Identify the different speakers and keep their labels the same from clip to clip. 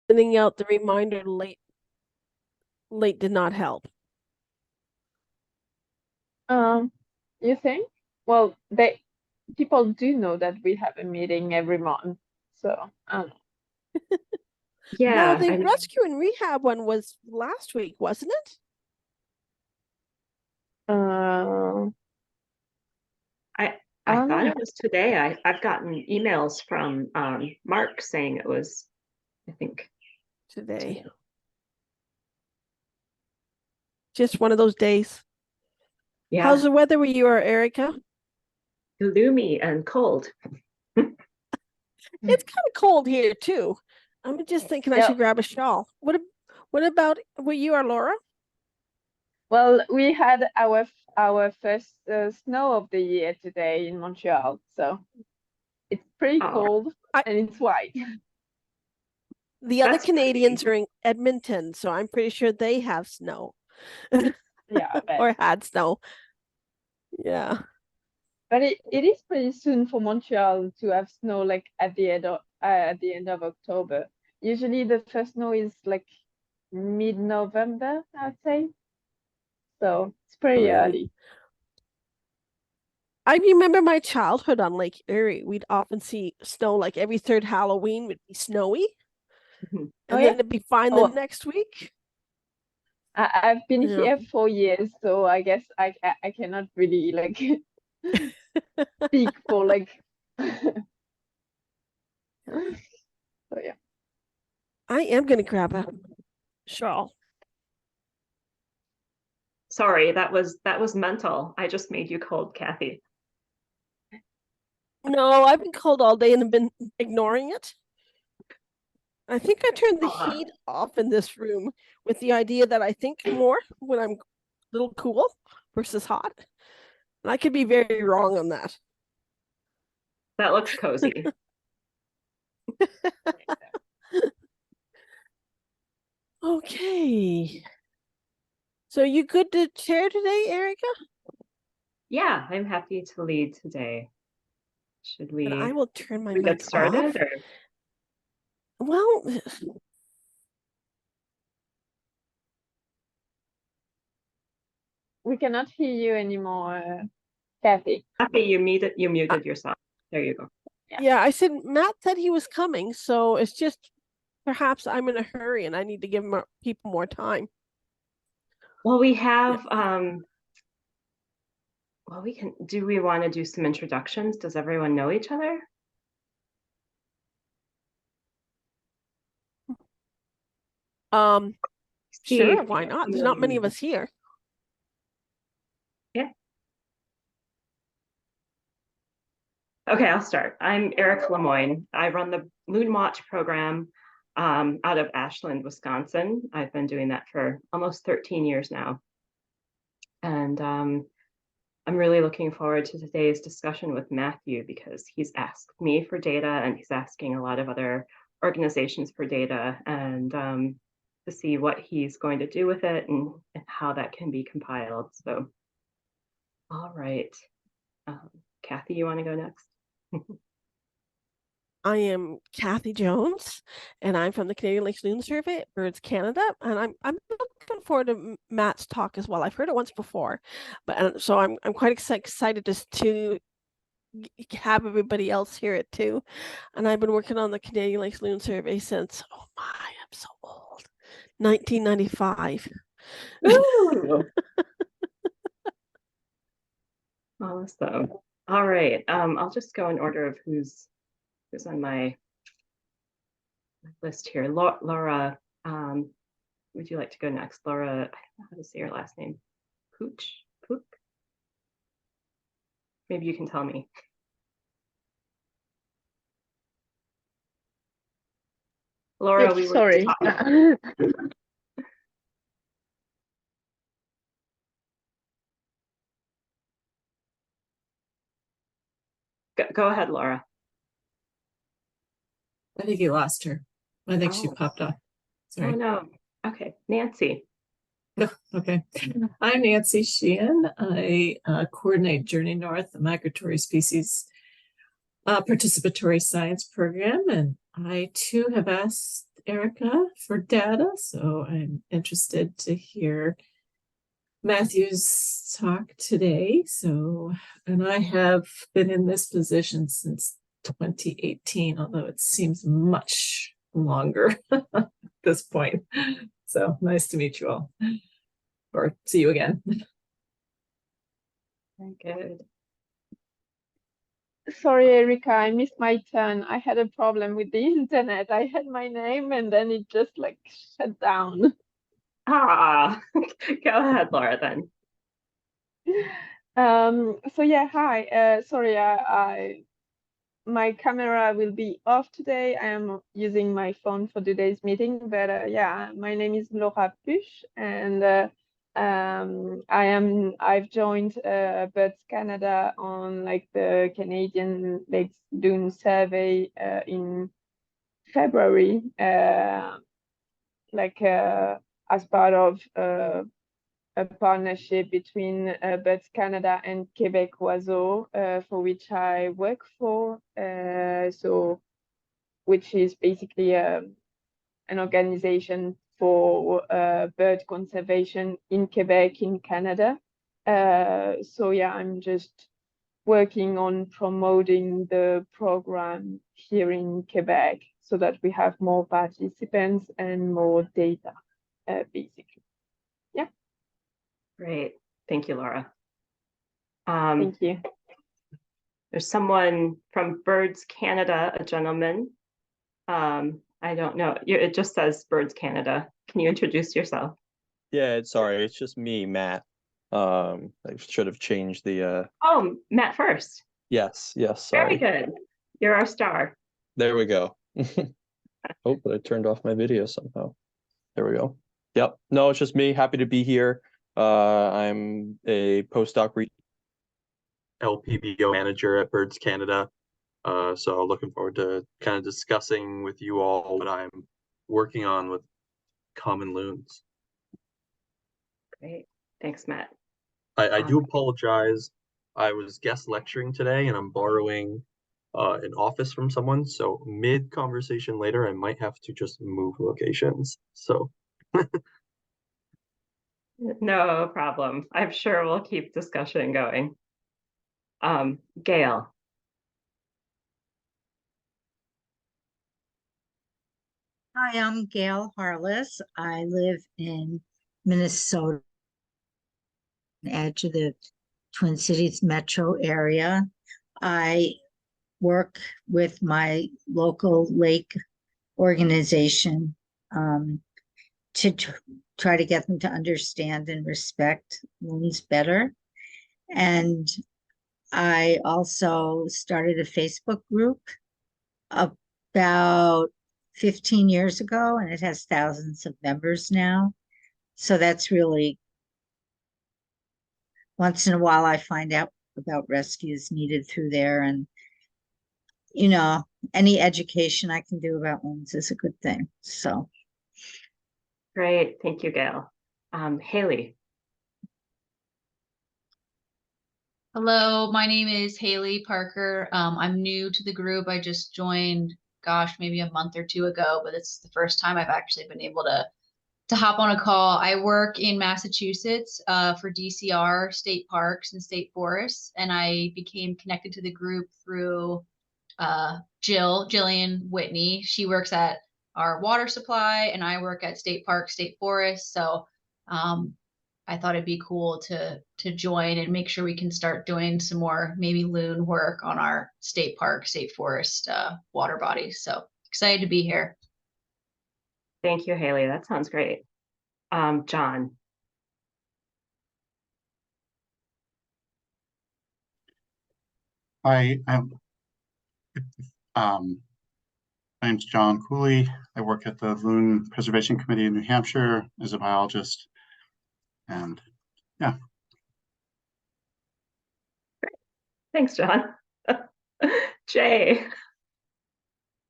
Speaker 1: sending out the reminder late did not help.
Speaker 2: You think? Well, people do know that we have a meeting every month, so
Speaker 1: No,
Speaker 3: Yeah,
Speaker 1: the
Speaker 3: I mean,
Speaker 1: rescue and rehab one was last week, wasn't it?
Speaker 2: uh,
Speaker 3: I
Speaker 2: I don't
Speaker 3: thought
Speaker 2: know.
Speaker 3: it was today. I've gotten emails from Mark saying it was, I think,
Speaker 1: Today.
Speaker 3: today.
Speaker 1: Just one of those days.
Speaker 3: Yeah,
Speaker 1: How's the weather where you are, Erica?
Speaker 3: gloomy and cold.
Speaker 1: It's kind of cold here too. I'm just thinking I
Speaker 2: Yeah.
Speaker 1: should grab a shawl. What about where you are, Laura?
Speaker 2: Well, we had our first snow of the year today in Montreal, so it's pretty
Speaker 3: Oh,
Speaker 2: cold
Speaker 1: I,
Speaker 2: and it's white.
Speaker 1: the other
Speaker 3: that's
Speaker 1: Canadians
Speaker 3: pretty.
Speaker 1: are in Edmonton, so I'm pretty sure they have snow
Speaker 2: Yeah, I bet.
Speaker 1: or had snow. Yeah.
Speaker 2: But it is pretty soon for Montreal to have snow like at the end of October. Usually the first snow is like mid-November, I'd say. So it's pretty
Speaker 1: Really.
Speaker 2: early.
Speaker 1: I remember my childhood on Lake Erie. We'd often see snow like every third Halloween would be snowy,
Speaker 3: Mhm.
Speaker 2: Oh
Speaker 1: and
Speaker 2: yeah.
Speaker 1: then it'd be fine the
Speaker 2: Oh,
Speaker 1: next week.
Speaker 2: I've been
Speaker 1: Yeah.
Speaker 2: here 4 years, so I guess I cannot really like speak for like. So yeah.
Speaker 1: I am gonna grab a shawl.
Speaker 3: Sorry, that was mental. I just made you cold, Kathy.
Speaker 1: No, I've been cold all day and have been ignoring it. I think I turned the
Speaker 3: Uh-uh.
Speaker 1: heat off in this room with the idea that I think more when I'm a little cool versus hot. And I could be very wrong on that.
Speaker 3: That looks cozy.
Speaker 1: Okay. So you good to chair today, Erica?
Speaker 3: Yeah, I'm happy to lead today. Should
Speaker 1: And I
Speaker 3: we
Speaker 1: will turn my
Speaker 3: get
Speaker 1: mic
Speaker 3: started
Speaker 1: off.
Speaker 3: or
Speaker 1: Well,
Speaker 2: We cannot hear you anymore, Kathy.
Speaker 3: Kathy, you muted yourself. There you go.
Speaker 2: Yeah.
Speaker 1: yeah, I said Matt said he was coming, so it's just perhaps I'm in a hurry and I need to give people more time.
Speaker 3: Well, we
Speaker 1: Yeah.
Speaker 3: have well, do we want to do some introductions? Does everyone know each other?
Speaker 1: Sure,
Speaker 3: Steve,
Speaker 1: why not? There's not many of
Speaker 3: um,
Speaker 1: us here.
Speaker 3: yeah. Okay, I'll start. I'm Eric Lemoyne. I run the Loon Watch program out of Ashland, Wisconsin. I've been doing that for almost 13 years now. And I'm really looking forward to today's discussion with Matthew because he's asked me for data and he's asking a lot of other organizations for data and to see what he's going to do with it and how that can be compiled. So, all right. Kathy, you want to go next?
Speaker 1: I am Kathy Jones, and I'm from the Canadian Lakes Loon Survey at Birds Canada, and I'm looking forward to Matt's talk as well. I've heard it once before, but so I'm quite excited to have everybody else hear it too. And I've been working on the Canadian Lakes Loon Survey since I'm so old, 1995.
Speaker 3: Ooh, awesome. All right. I'll just go in order of who's on my list here. Laura, would you like to go next? Laura, I don't know how to say your last name. Pooch? Pook? Maybe you can tell me. Laura, we were
Speaker 2: Sorry.
Speaker 3: go ahead, Laura.
Speaker 4: I think you lost her. I think she popped off. Sorry.
Speaker 3: Oh no. Okay, Nancy.
Speaker 4: Okay. I'm Nancy Sheehan. I coordinate Journey North, the migratory species participatory science program, and I too have asked Erica for data, so I'm interested to hear Matthew's talk today. So, and I have been in this position since 2018, although it seems much longer at this point. So nice to meet you all, or see you again.
Speaker 3: Very good.
Speaker 2: Sorry, Erica, I missed my turn. I had a problem with the internet. I had my name and then it just like shut down.
Speaker 3: Ah, go ahead, Laura, then.
Speaker 2: So yeah, hi. Sorry, my camera will be off today. I am using my phone for today's meeting, but yeah, my name is Laura Puch, and I've joined Birds Canada on like the Canadian Lakes Loon survey in February, as part of a partnership between Birds Canada and Quebec Oiseau, for which I work for. Which is basically an organization for bird conservation in Quebec, in Canada. So yeah, I'm just working on promoting the program here in Quebec so that we have more participants and more data, basically. Yeah.
Speaker 3: Great. Thank you, Laura.
Speaker 2: Thank you.
Speaker 3: There's someone from Birds Canada, a gentleman. I don't know. It just says Birds Canada. Can you introduce yourself?
Speaker 5: Yeah, sorry, it's just me, Matt. I should have changed the
Speaker 3: Oh, Matt first.
Speaker 5: yes,
Speaker 3: Very
Speaker 5: sorry.
Speaker 3: good. You're our star.
Speaker 5: There we go. Oh, but I turned off my video somehow. There we go. Yep. No, it's just me. Happy to be here. I'm a postdoc LPBO manager at Birds Canada. So looking forward to kind of discussing with you all what I'm working on with common loons.
Speaker 3: Great. Thanks, Matt.
Speaker 5: I do apologize. I was guest lecturing today and I'm borrowing an office from someone. So mid conversation later, I might have to just move locations. So
Speaker 3: No problem. I'm sure we'll keep discussion going. Gail.
Speaker 6: Hi, I'm Gail Harless. I live in Minnesota, edge of the Twin Cities metro area. I work with my local lake organization to try to get them to understand and respect loons better. And I also started a Facebook group about 15 years ago, and it has thousands of members now. So that's really, once in a while I find out about rescues needed through there, and any education I can do about loons is a good thing. So
Speaker 3: Great. Thank you, Gail. Haley.
Speaker 7: Hello, my name is Haley Parker. I'm new to the group. I just joined, gosh, maybe a month or two ago, but it's the first time I've actually been able to hop on a call. I work in Massachusetts for DCR, state parks and state forests, and I became connected to the group through Jillian Whitney. She works at our water supply, and I work at state park, state forest. So I thought it'd be cool to join and make sure we can start doing some more maybe loon work on our state park, state forest water bodies. So excited to be here.
Speaker 3: Thank you, Haley. That sounds great. John.
Speaker 8: Hi, my name's John Cooley. I work at the Loon Preservation Committee in New Hampshire as a biologist. And yeah.
Speaker 3: Thanks, John. Jay.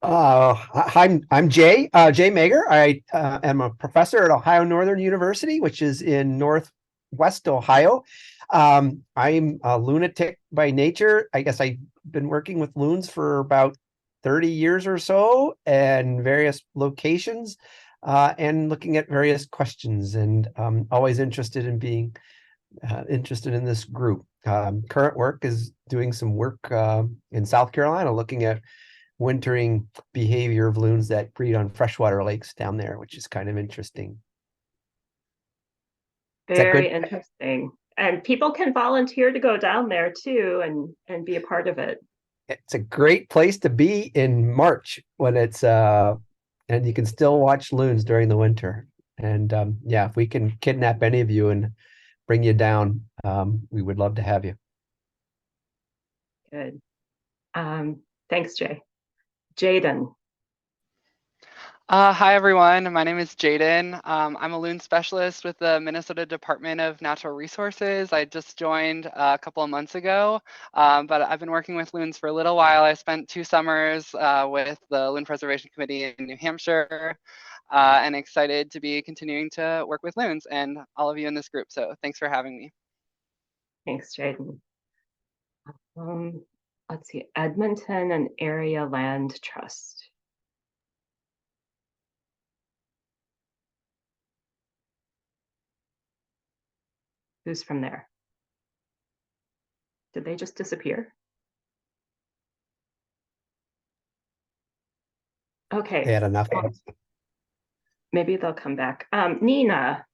Speaker 9: I'm Jay Mager. I am a professor at Ohio Northern University, which is in Northwest Ohio. I'm a lunatic by nature. I guess I've been working with loons for about 30 years or so and various locations, and looking at various questions, and always interested in being interested in this group. Current work is doing some work in South Carolina, looking at wintering behavior of loons that breed on freshwater lakes down there, which is kind of interesting. Is that
Speaker 3: Very
Speaker 9: good?
Speaker 3: interesting. And people can volunteer to go down there too and be a part of it.
Speaker 9: It's a great place to be in March when it's and you can still watch loons during the winter. And yeah, if we can kidnap any of you and bring you down, we would love to have you.
Speaker 3: Good. Thanks, Jay. Jaden.
Speaker 10: Hi, everyone. My name is Jaden. I'm a loon specialist with the Minnesota Department of Natural Resources. I just joined a couple of months ago, but I've been working with loons for a little while. I spent 2 summers with the Loon Preservation Committee in New Hampshire, and excited to be continuing to work with loons and all of you in this group. So thanks for having me.
Speaker 3: Thanks, Jaden. Let's see, Edmonton and Area Land Trust. Who's from there? Did they just disappear? Okay.
Speaker 9: They had enough.
Speaker 3: Maybe they'll come back. Nina.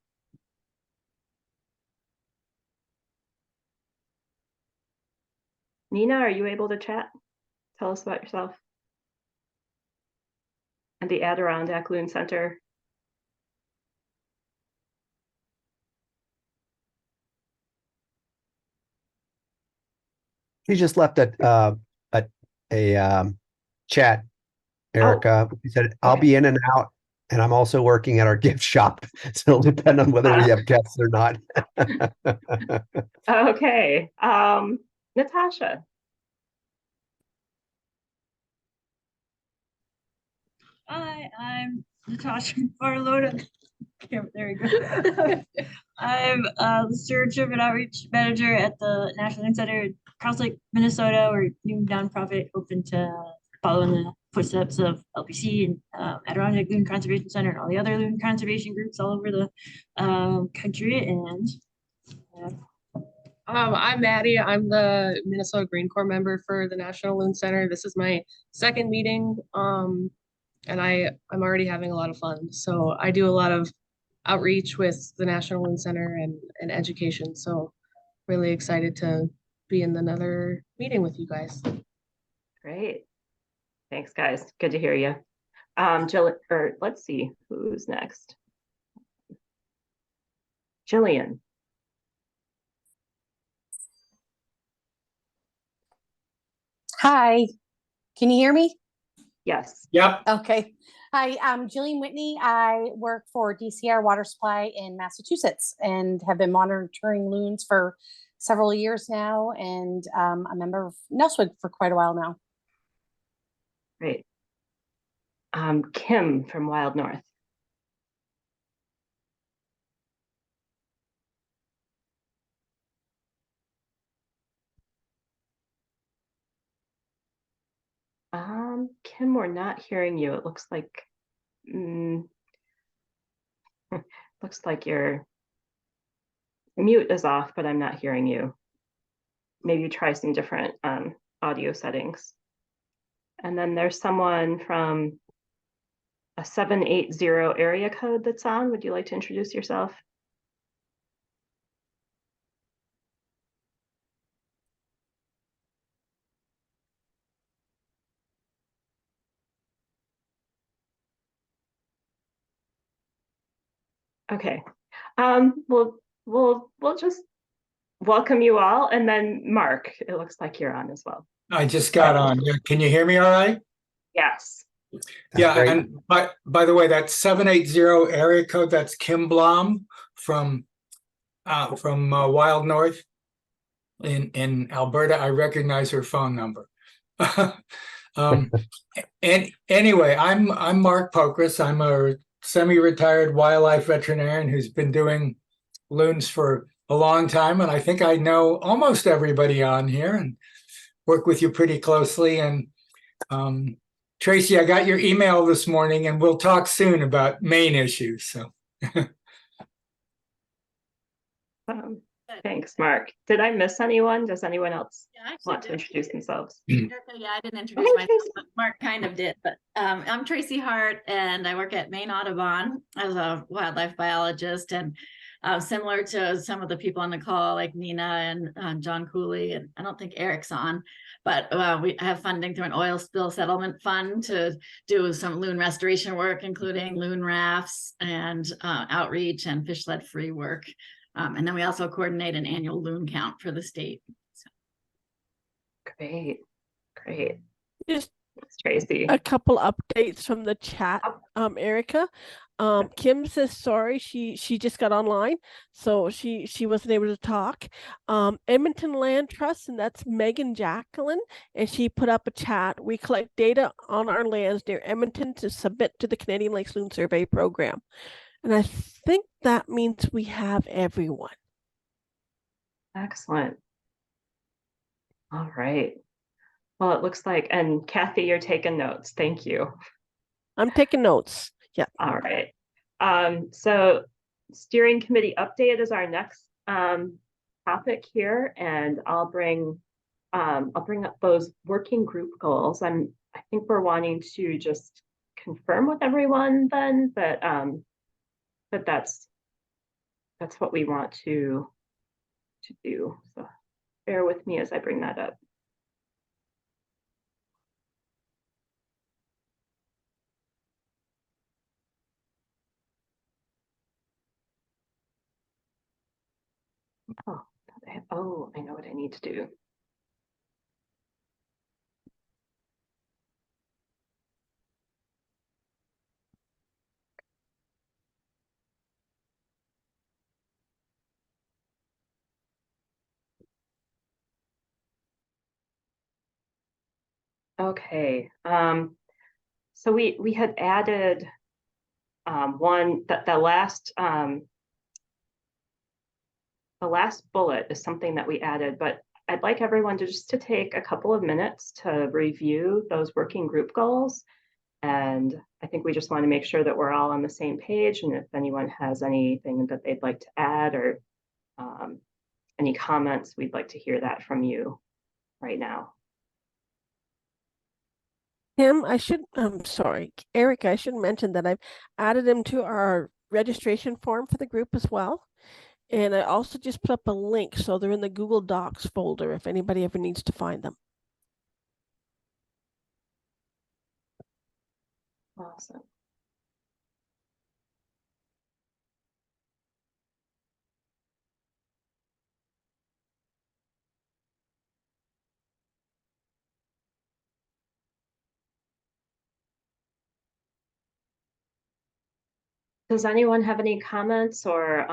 Speaker 3: Nina, are you able to chat? Tell us about yourself. And the Adirondack Loon Center.
Speaker 9: He just left a chat, Erica. He said, I'll
Speaker 3: Okay.
Speaker 9: be in and out, and I'm also working at our gift shop. So it'll depend on whether we have guests or not.
Speaker 3: Okay. Natasha.
Speaker 11: Hi, I'm Natasha Barlotta. There we go. I'm the Stewardship and Outreach Manager at the National Loon Center in Cross Lake, Minnesota. We're a new nonprofit open to following the footsteps of LPC and Adirondack Loon Conservation Center and all the other loon conservation groups all over the country. And
Speaker 12: I'm Maddie. I'm the Minnesota Green Corps member for the National Loon Center. This is my second meeting, and I'm already having a lot of fun. So I do a lot of outreach with the National Loon Center and education. So really excited to be in another meeting with you guys.
Speaker 3: Great. Thanks, guys. Good to hear you. Jill, or let's see who's next. Jillian.
Speaker 13: Hi, can you hear me?
Speaker 3: Yes.
Speaker 14: Yep.
Speaker 13: Okay. Hi, I'm Jillian Whitney. I work for DCR Water Supply in Massachusetts and have been monitoring loons for several years now, and I'm a member of Nelswig for quite a while now.
Speaker 3: Great. Kim from Wild North. Kim, we're not hearing you. It looks like looks like your mute is off, but I'm not hearing you. Maybe try some different audio settings. And then there's someone from a 780 area code that's on. Would you like to introduce yourself? Okay. We'll just welcome you all, and then Mark, it looks like you're on as well.
Speaker 14: I just got on. Can you hear me all right?
Speaker 3: Yes.
Speaker 14: Yeah, and by the way, that 780 area code, that's Kim Blom from Wild North in Alberta. I recognize her phone number. And anyway, I'm Mark Pokris. I'm a semi-retired wildlife veterinarian who's been doing loons for a long time, and I think I know almost everybody on here and work with you pretty closely. And Tracy, I got your email this morning, and we'll talk soon about Maine issues. So,
Speaker 3: Thanks, Mark. Did I miss anyone? Does anyone else
Speaker 15: Yeah, actually
Speaker 3: want to introduce themselves?
Speaker 15: Okay, yeah, I didn't introduce myself, but Mark kind of did. But I'm Tracy Hart, and I work at Maine Audubon as a wildlife biologist. And similar to some of the people on the call, like Nina and John Cooley, and I don't think Eric's on, but we have funding through an oil spill settlement fund to do some loon restoration work, including loon rafts and outreach and fish sled free work. And then we also coordinate an annual loon count for the state. So.
Speaker 3: Great.
Speaker 1: Just
Speaker 3: Tracy.
Speaker 1: a couple updates from the chat, Erica. Kim says sorry, she just got online, so she wasn't able to talk. Edmonton Land Trust, and that's Megan Jacqueline, and she put up a chat. We collect data on our lands near Edmonton to submit to the Canadian Lakes Loon Survey program. And I think that means we have everyone.
Speaker 3: Excellent. All right. Well, it looks like, and Kathy, you're taking notes. Thank you.
Speaker 1: I'm taking notes. Yeah.
Speaker 3: All right. So steering committee update is our next topic here, and I'll bring up those working group goals. I think we're wanting to just confirm with everyone then that that's what we want to do. So bear with me as I bring that up. Oh, I know what I need to do. Okay, so we had added one that the last bullet is something that we added, but I'd like everyone to just take a couple of minutes to review those working group goals. And I think we just want to make sure that we're all on the same page. And if anyone has anything that they'd like to add or any comments, we'd like to hear that from you right now.
Speaker 1: Tim, I'm sorry, Eric, I should mention that I've added him to our registration form for the group as well. And I also just put up a link, so they're in the Google Docs folder if anybody ever needs to find them.
Speaker 3: Awesome. Does anyone have any comments or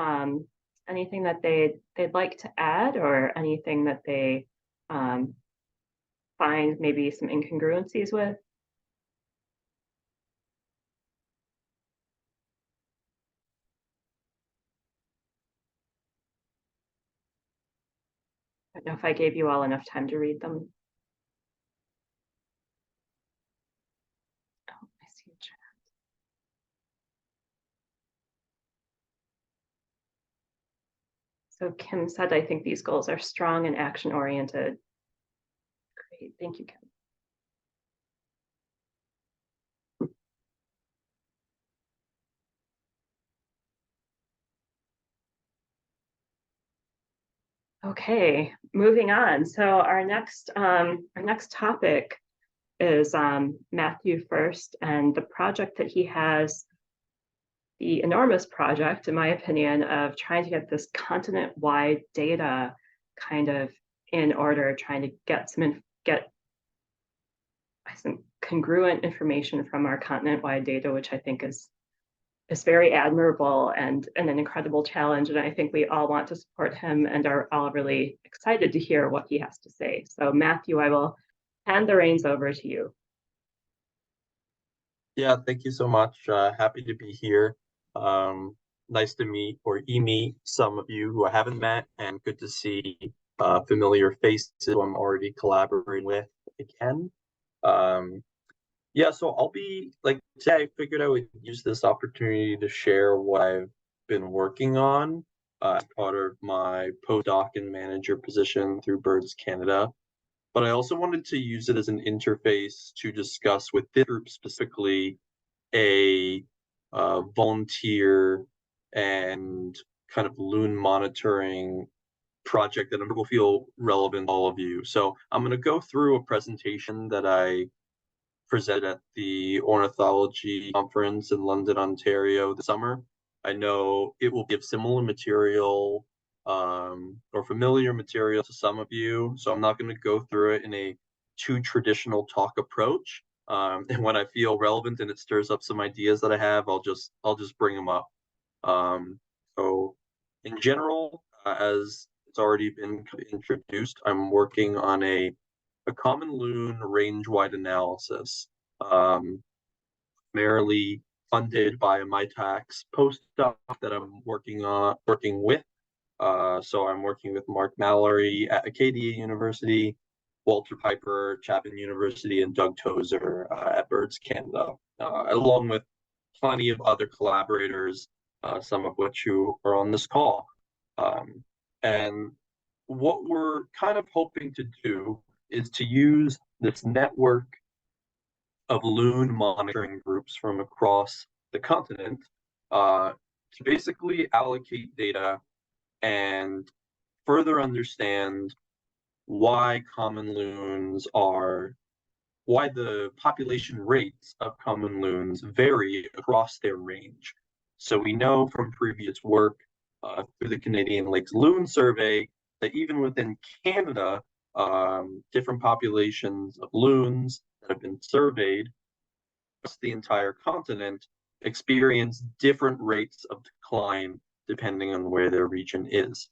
Speaker 3: anything that they'd like to add, or anything that they find maybe some incongruencies with? I don't know if I gave you all enough time to read them. Oh, I see a chat. So Kim said, I think these goals are strong and action-oriented. Great, thank you, Kim. Okay, moving on. So our next topic is Matthew First, and the project that he has, the enormous project, in my opinion, of trying to get this continent-wide data kind of in order, trying to get some congruent information from our continent-wide data, which I think is very admirable and an incredible challenge. And I think we all want to support him and are all really excited to hear what he has to say. So Matthew, I will hand the reins over to you.
Speaker 5: Yeah, thank you so much. Happy to be here. Nice to meet or e-meet some of you who I haven't met, and good to see familiar faces who I'm already collaborating with again. Yeah, so I'll be like today I figured I would use this opportunity to share what I've been working on as part of my postdoc and manager position through Birds Canada. But I also wanted to use it as an interface to discuss with this group specifically a volunteer and kind of loon monitoring project that will feel relevant to all of you. So I'm going to go through a presentation that I presented at the Ornithology Conference in London, Ontario this summer. I know it will give similar material or familiar material to some of you, so I'm not going to go through it in a too traditional talk approach. And when I feel relevant and it stirs up some ideas that I have, I'll just bring them up. So in general, as it's already been introduced, I'm working on a common loon range-wide analysis, primarily funded by a MyTax postdoc that I'm working with. So I'm working with Mark Mallory at Acadia University, Walter Piper, Chapman University, and Doug Tozer at Birds Canada, along with plenty of other collaborators, some of which who are on this call. And what we're kind of hoping to do is to use this network of loon monitoring groups from across the continent to basically allocate data and further understand why the population rates of common loons vary across their range. So we know from previous work through the Canadian Lakes Loon Survey that even within Canada, different populations of loons that have been surveyed across the entire continent experience different rates of decline depending on where their region is.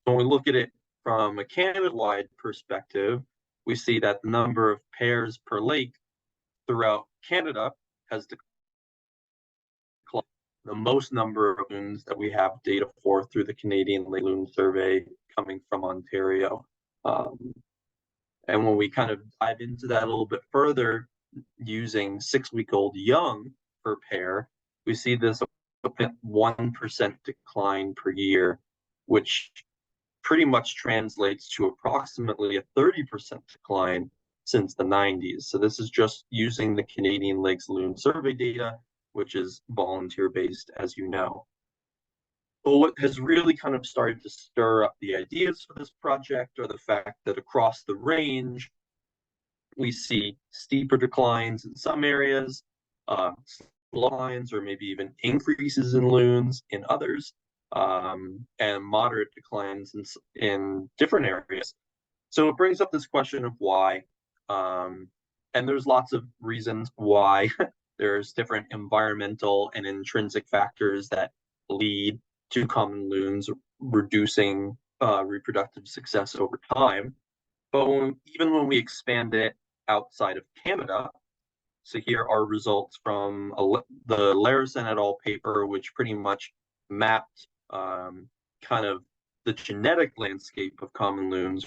Speaker 5: When we look at it from a Canada-wide perspective, we see that the number of pairs per lake throughout Canada has declined the most number of loons that we have data for through the Canadian Lake Loon Survey coming from Ontario. And when we kind of dive into that a little bit further, using 6-week-old young per pair, we see this 1% decline per year, which pretty much translates to approximately a 30% decline since the 90s. So this is just using the Canadian Lakes Loon Survey data, which is volunteer-based, as you know. But what has really kind of started to stir up the ideas for this project are the fact that across the range, we see steeper declines in some areas, declines or maybe even increases in loons in others, and moderate declines in different areas. So it brings up this question of why, and there's lots of reasons why. There's different environmental and intrinsic factors that lead to common loons reducing reproductive success over time. But even when we expand it outside of Canada, so here are results from the Larison et al. Paper, which pretty much mapped kind of the genetic landscape of common loons,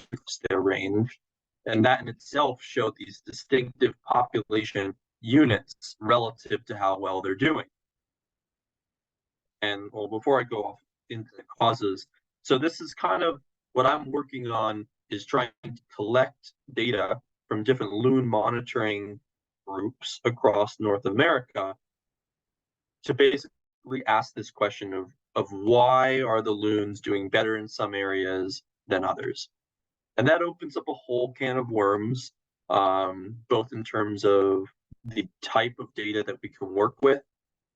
Speaker 5: their range. And that in itself showed these distinctive population units relative to how well they're doing. And well, before I go off into the causes, so this is kind of what I'm working on, is trying to collect data from different loon monitoring groups across North America to basically ask this question of why are the loons doing better in some areas than others. And that opens up a whole can of worms, both in terms of the type of data that we can work with,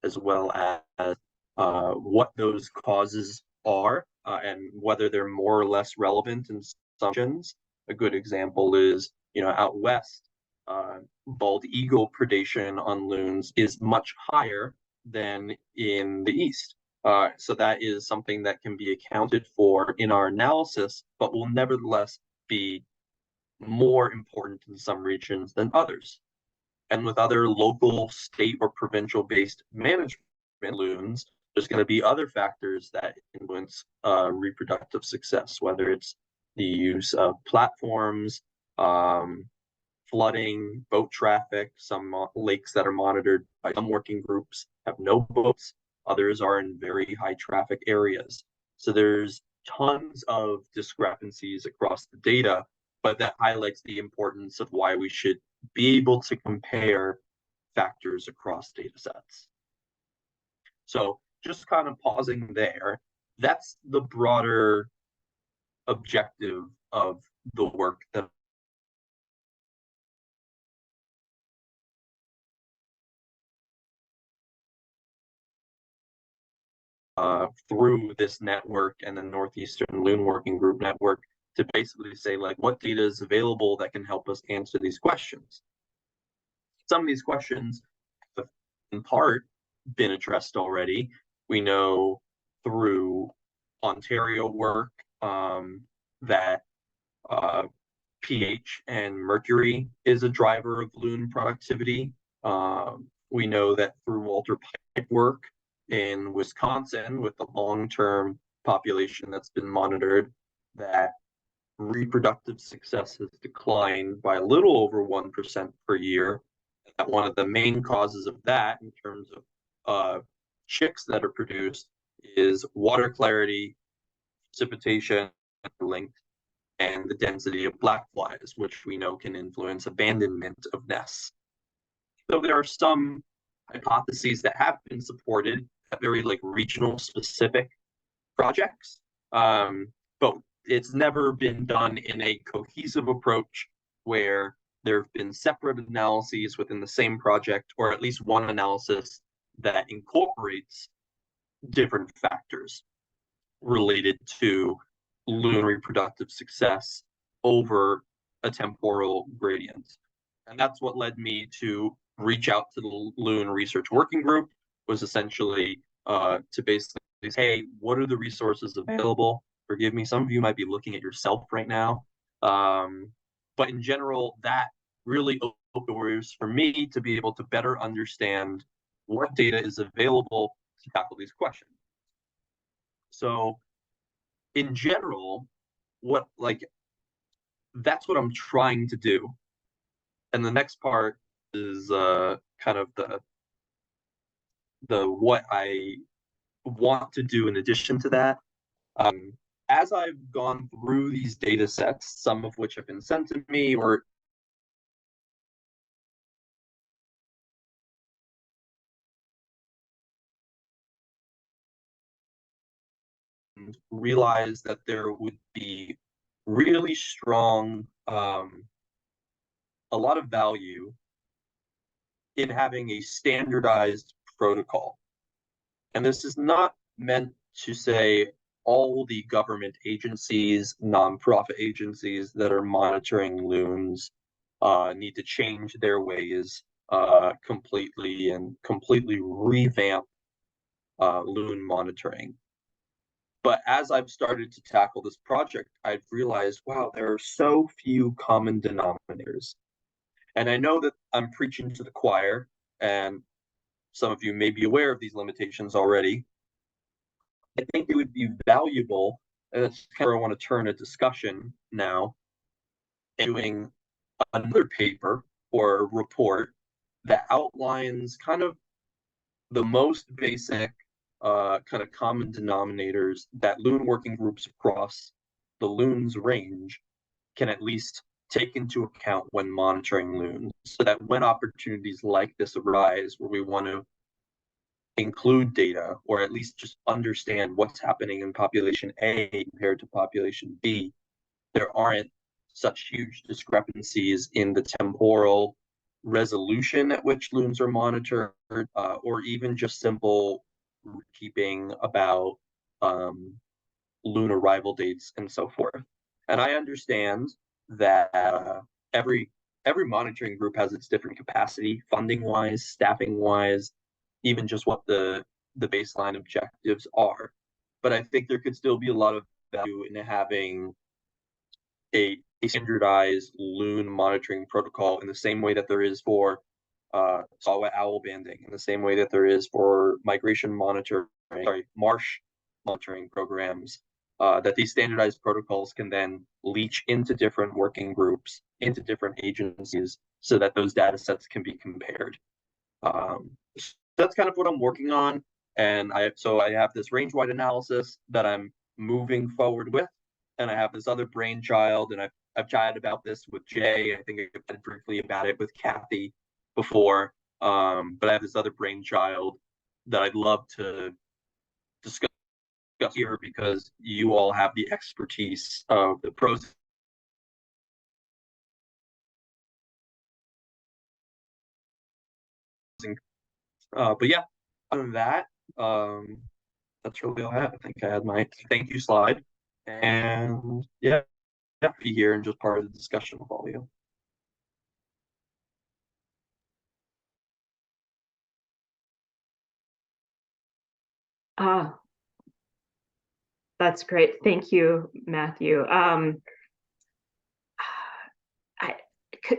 Speaker 5: as well as what those causes are, and whether they're more or less relevant in assumptions. A good example is, out west, bald eagle predation on loons is much higher than in the east. So that is something that can be accounted for in our analysis, but will nevertheless be more important in some regions than others. And with other local, state, or provincial-based management loons, there's going to be other factors that influence reproductive success, whether it's the use of platforms, flooding, boat traffic. Some lakes that are monitored by some working groups have no boats. Others are in very high traffic areas. So there's tons of discrepancies across the data, but that highlights the importance of why we should be able to compare factors across data sets. So just kind of pausing there, that's the broader objective of the work that through this network and the Northeastern Loon Working Group network to basically say, like, what data is available that can help us answer these questions. Some of these questions have in part been addressed already. We know through Ontario work that pH and mercury is a driver of loon productivity. We know that through Walter Pike work in Wisconsin with the long-term population that's been monitored, that reproductive success has declined by a little over 1% per year. That one of the main causes of that in terms of chicks that are produced is water clarity, precipitation linked, and the density of black flies, which we know can influence abandonment of nests. So there are some hypotheses that have been supported at very like regional specific projects, but it's never been done in a cohesive approach where there have been separate analyses within the same project, or at least one analysis that incorporates different factors related to loon reproductive success over a temporal gradient. And that's what led me to reach out to the Loon Research Working Group, was essentially to basically say, hey, what are the resources available? Forgive me, some of you might be looking at yourself right now. But in general, that really opened doors for me to be able to better understand what data is available to tackle these questions. So in general, that's what I'm trying to do. And the next part is kind of the what I want to do in addition to that. As I've gone through these data sets, some of which have been sent to me or realized that there would be really strong, a lot of value in having a standardized protocol. And this is not meant to say all the government agencies, nonprofit agencies that are monitoring loons need to change their ways completely and completely revamp loon monitoring. But as I've started to tackle this project, I've realized, wow, there are so few common denominators. And I know that I'm preaching to the choir, and some of you may be aware of these limitations already. I think it would be valuable, and that's kind of where I want to turn a discussion now, doing another paper or a report that outlines kind of the most basic kind of common denominators that loon working groups across the loons range can at least take into account when monitoring loons, so that when opportunities like this arise where we want to include data or at least just understand what's happening in population A compared to population B, there aren't such huge discrepancies in the temporal resolution at which loons are monitored, or even just simple keeping about loon arrival dates and so forth. And I understand that every monitoring group has its different capacity, funding wise, staffing wise, even just what the baseline objectives are. But I think there could still be a lot of value in having a standardized loon monitoring protocol in the same way that there is for saw-whet owl banding, in the same way that there is for migration monitoring, marsh monitoring programs, that these standardized protocols can then leach into different working groups into different agencies so that those data sets can be compared. So that's kind of what I'm working on. And I have this range-wide analysis that I'm moving forward with, and I have this other brainchild, and I've chatted about this with Jay. I think I chatted briefly about it with Kathy before. But I have this other brainchild that I'd love to discuss here because you all have the expertise of the pros. But yeah, other than that, that's really all I have. I think I had my thank you slide, and yeah, be here and just part of the discussion with all of you.
Speaker 3: That's great. Thank you, Matthew.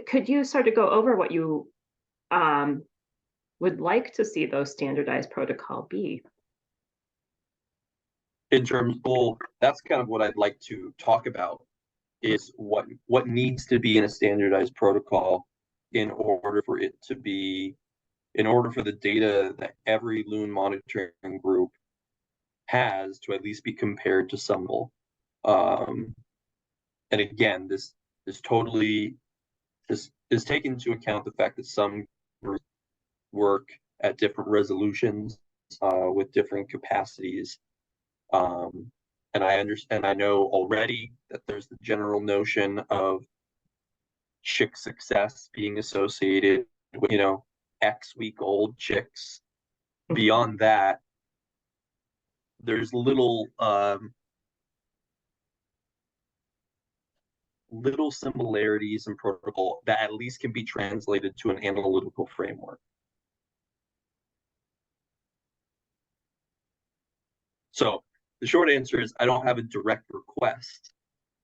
Speaker 3: Could you sort of go over what you would like to see those standardized protocol be?
Speaker 5: In terms, well, that's kind of what I'd like to talk about is what needs to be in a standardized protocol in order for it to be, in order for the data that every Loon monitoring group has to at least be compared to some level. And again, this totally is taken into account the fact that some groups work at different resolutions with different capacities. And I understand, I know already that there's the general notion of chick success being associated with, X-week-old chicks. Beyond that, there's little similarities in protocol that at least can be translated to an analytical framework. So the short answer is I don't have a direct request.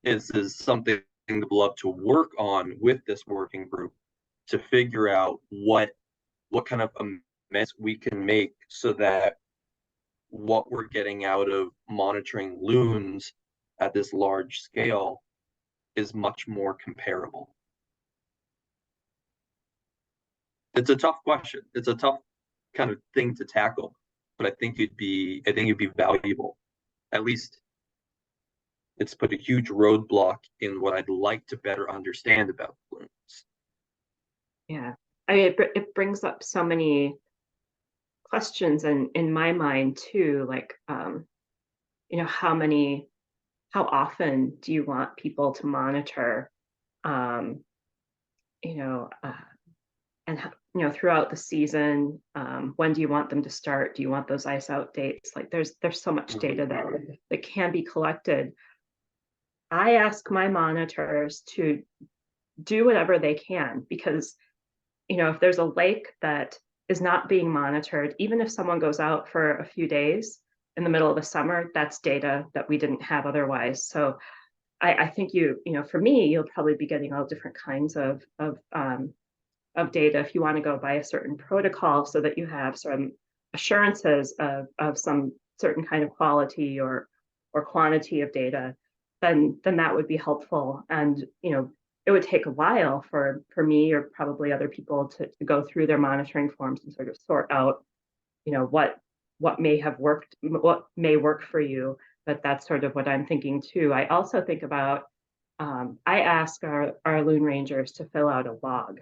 Speaker 5: This is something I'd love to work on with this working group to figure out what kind of amendments we can make so that what we're getting out of monitoring loons at this large scale is much more comparable. It's a tough question. It's a tough kind of thing to tackle, but I think it'd be valuable. At least it's put a huge roadblock in what I'd like to better understand about loons.
Speaker 3: Yeah, I mean, it brings up so many questions in my mind too, like, how often do you want people to monitor, and throughout the season, when do you want them to start? Do you want those ice out dates? Like there's so much data that can be collected. I ask my monitors to do whatever they can because, if there's a lake that is not being monitored, even if someone goes out for a few days in the middle of the summer, that's data that we didn't have otherwise. So I think for me, you'll probably be getting all different kinds of data if you want to go by a certain protocol so that you have some assurances of some certain kind of quality or quantity of data, then that would be helpful. And it would take a while for me or probably other people to go through their monitoring forms and sort of sort out what may have worked, what may work for you. But that's sort of what I'm thinking too. I also think about I ask our Loon Rangers to fill out a log.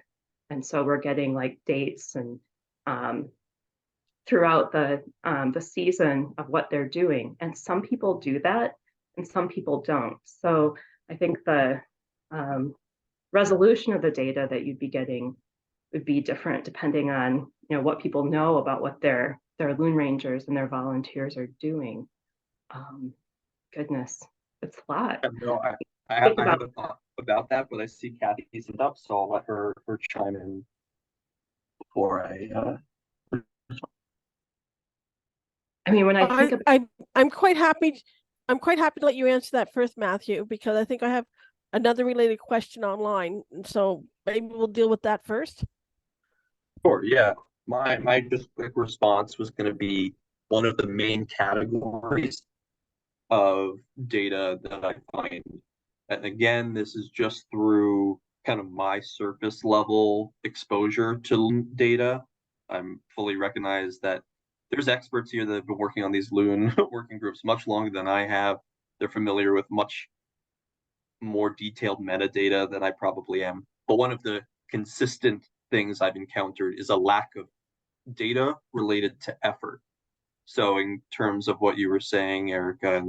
Speaker 3: And so we're getting like dates and throughout the season of what they're doing. And some people do that and some people don't. So I think the resolution of the data that you'd be getting would be different depending on what people know about what their Loon Rangers and their volunteers are doing. Goodness, it's a lot.
Speaker 5: No, I have a thought about that, but I see Kathy's hand up, so I'll let her chime in before I.
Speaker 3: I mean, when I think about,
Speaker 1: I'm quite happy. I'm quite happy to let you answer that first, Matthew, because I think I have another related question online. So maybe we'll deal with that first.
Speaker 5: Sure. Yeah. My just quick response was going to be one of the main categories of data that I find. And again, this is just through kind of my surface level exposure to data. I'm fully recognize that there's experts here that have been working on these Loon working groups much longer than I have. They're familiar with much more detailed metadata than I probably am. But one of the consistent things I've encountered is a lack of data related to effort. So in terms of what you were saying, Erica,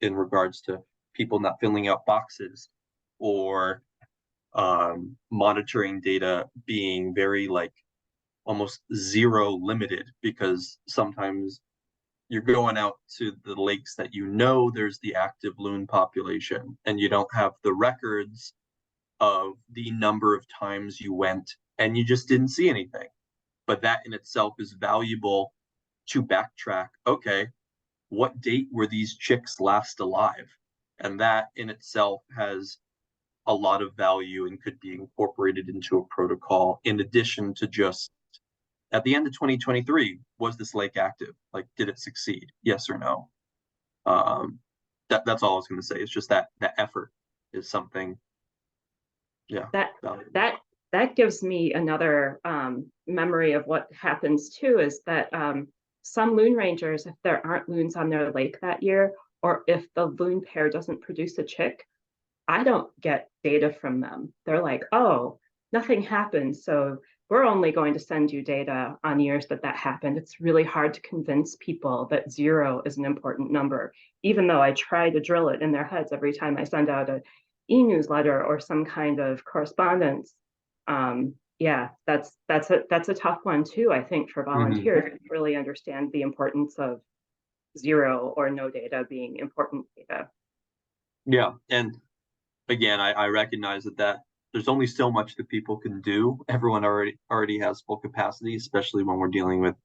Speaker 5: in regards to people not filling out boxes or monitoring data being very like almost zero limited, because sometimes you're going out to the lakes that you know there's the active loon population and you don't have the records of the number of times you went and you just didn't see anything. But that in itself is valuable to backtrack. Okay, what date were these chicks last alive? And that in itself has a lot of value and could be incorporated into a protocol, in addition to just at the end of 2023, was this lake active? Like, did it succeed? Yes or no? That's all I was going to say. It's just that effort is something. Yeah.
Speaker 3: That gives me another memory of what happens too, is that some loon rangers, if there aren't loons on their lake that year, or if the loon pair doesn't produce a chick, I don't get data from them. They're like, oh, nothing happened, so we're only going to send you data on years that happened. It's really hard to convince people that 0 is an important number, even though I try to drill it in their heads every time I send out a e-newsletter or some kind of correspondence. Yeah, that's a tough one too, I think, for volunteers to really understand the importance of 0 or no data being important data.
Speaker 5: Yeah, and again, I recognize that there's only so much that people can do. Everyone already has full capacity, especially when we're dealing with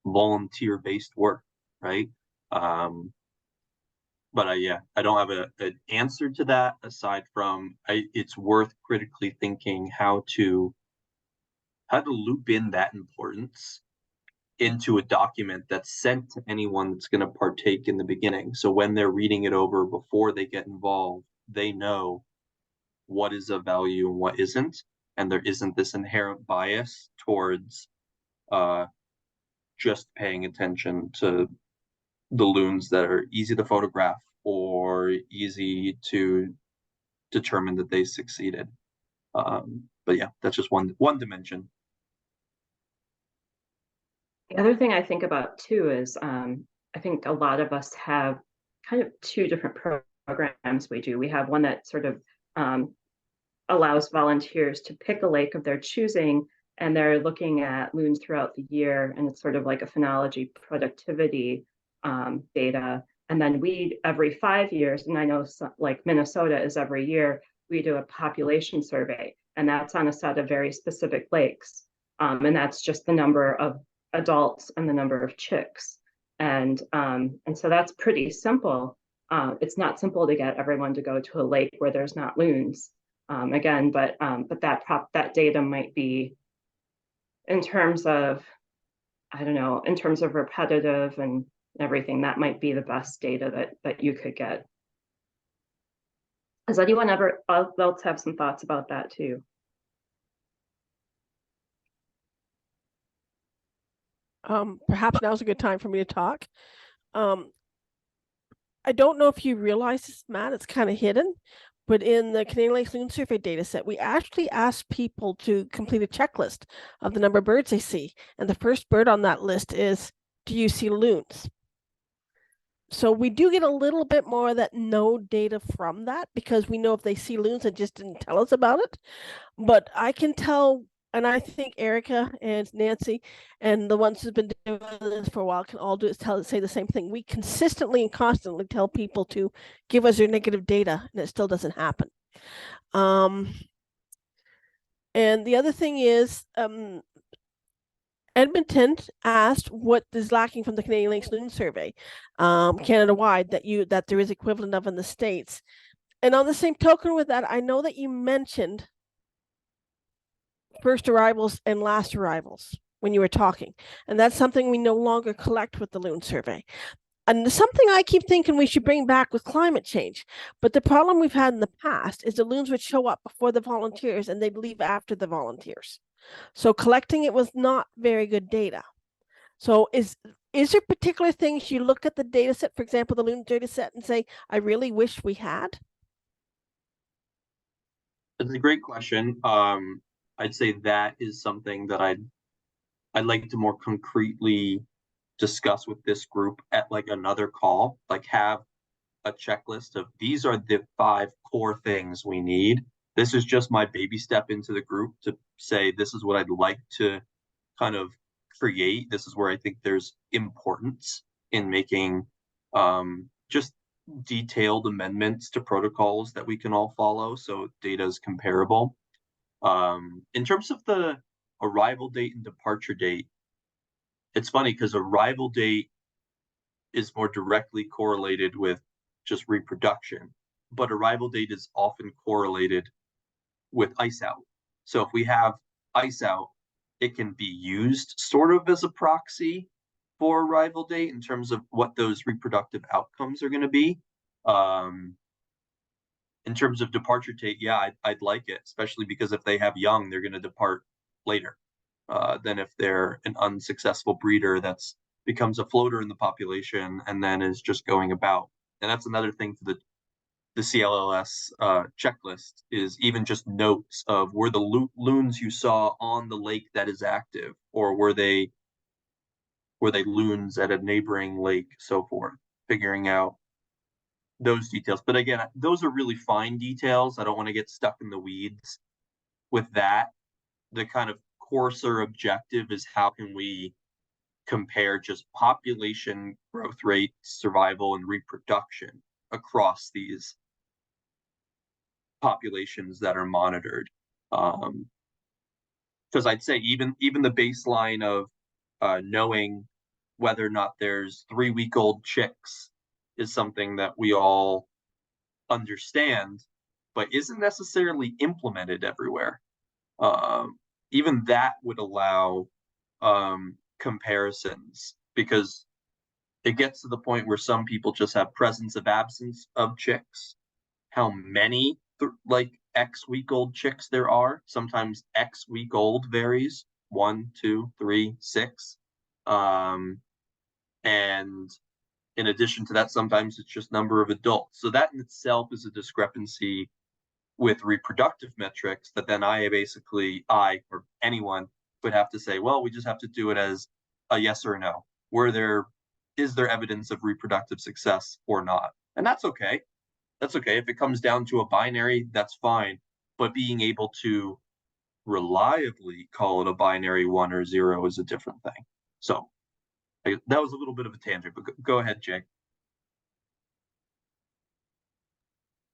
Speaker 5: volunteer-based work, right? But yeah, I don't have an answer to that aside from it's worth critically thinking how to loop in that importance into a document that's sent to anyone that's going to partake in the beginning. So when they're reading it over before they get involved, they know what is of value and what isn't, and there isn't this inherent bias towards just paying attention to the loons that are easy to photograph or easy to determine that they succeeded. But yeah, that's just one dimension.
Speaker 3: The other thing I think about too is I think a lot of us have kind of two different programs we do. We have one that sort of allows volunteers to pick a lake of their choosing, and they're looking at loons throughout the year, and it's sort of like a phenology productivity data. And then we, every 5 years, and I know like Minnesota is every year, we do a population survey, and that's on a set of very specific lakes. And that's just the number of adults and the number of chicks. And so that's pretty simple. It's not simple to get everyone to go to a lake where there's not loons. Again, but that data might be, in terms of, I don't know, in terms of repetitive and everything, that might be the best data that you could get. Does anyone else have some thoughts about that too?
Speaker 1: Perhaps now's a good time for me to talk. I don't know if you realize this, Matt, it's kind of hidden, but in the Canadian Lakes Loon Survey data set, we actually asked people to complete a checklist of the number of birds they see. And the first bird on that list is, do you see loons? So we do get a little bit more of that no data from that, because we know if they see loons and just didn't tell us about it. But I can tell, and I think Erica and Nancy and the ones who've been doing this for a while can all say the same thing. We consistently and constantly tell people to give us your negative data, and it still doesn't happen. And the other thing is, Edmonton asked what is lacking from the Canadian Lakes Loon Survey, Canada-wide, that there is equivalent of in the States. And on the same token with that, I know that you mentioned first arrivals and last arrivals when you were talking, and that's something we no longer collect with the Loon Survey. And something I keep thinking we should bring back with climate change. But the problem we've had in the past is the loons would show up before the volunteers and they'd leave after the volunteers. So collecting it was not very good data. So is there particular things you look at the data set, for example, the loon data set, and say, I really wish we had?
Speaker 5: It's a great question. I'd say that is something that I'd like to more concretely discuss with this group at like another call, like have a checklist of these are the 5 core things we need. This is just my baby step into the group to say this is what I'd like to kind of create. This is where I think there's importance in making just detailed amendments to protocols that we can all follow so data is comparable. In terms of the arrival date and departure date, it's funny because arrival date is more directly correlated with just reproduction, but arrival date is often correlated with ice out. So if we have ice out, it can be used sort of as a proxy for arrival date in terms of what those reproductive outcomes are going to be. In terms of departure date, yeah, I'd like it, especially because if they have young, they're going to depart later than if they're an unsuccessful breeder that's becomes a floater in the population and then is just going about. And that's another thing for the CLLS checklist is even just notes of were the loons you saw on the lake that is active, or were they loons at a neighboring lake, so forth, figuring out those details. But again, those are really fine details. I don't want to get stuck in the weeds with that. The kind of coarser objective is how can we compare just population growth rate, survival, and reproduction across these populations that are monitored. Because I'd say even the baseline of knowing whether or not there's 3-week-old chicks is something that we all understand, but isn't necessarily implemented everywhere. Even that would allow comparisons, because it gets to the point where some people just have presence of absence of chicks. How many like X week old chicks there are? Sometimes X week old varies 1, 2, 3, 6. And in addition to that, sometimes it's just number of adults. So that in itself is a discrepancy with reproductive metrics that then I or anyone would have to say, well, we just have to do it as a yes or no. Is there evidence of reproductive success or not? And that's okay. That's okay. If it comes down to a binary, that's fine. But being able to reliably call it a binary 1 or 0 is a different thing. So that was a little bit of a tangent, but go ahead, Jay.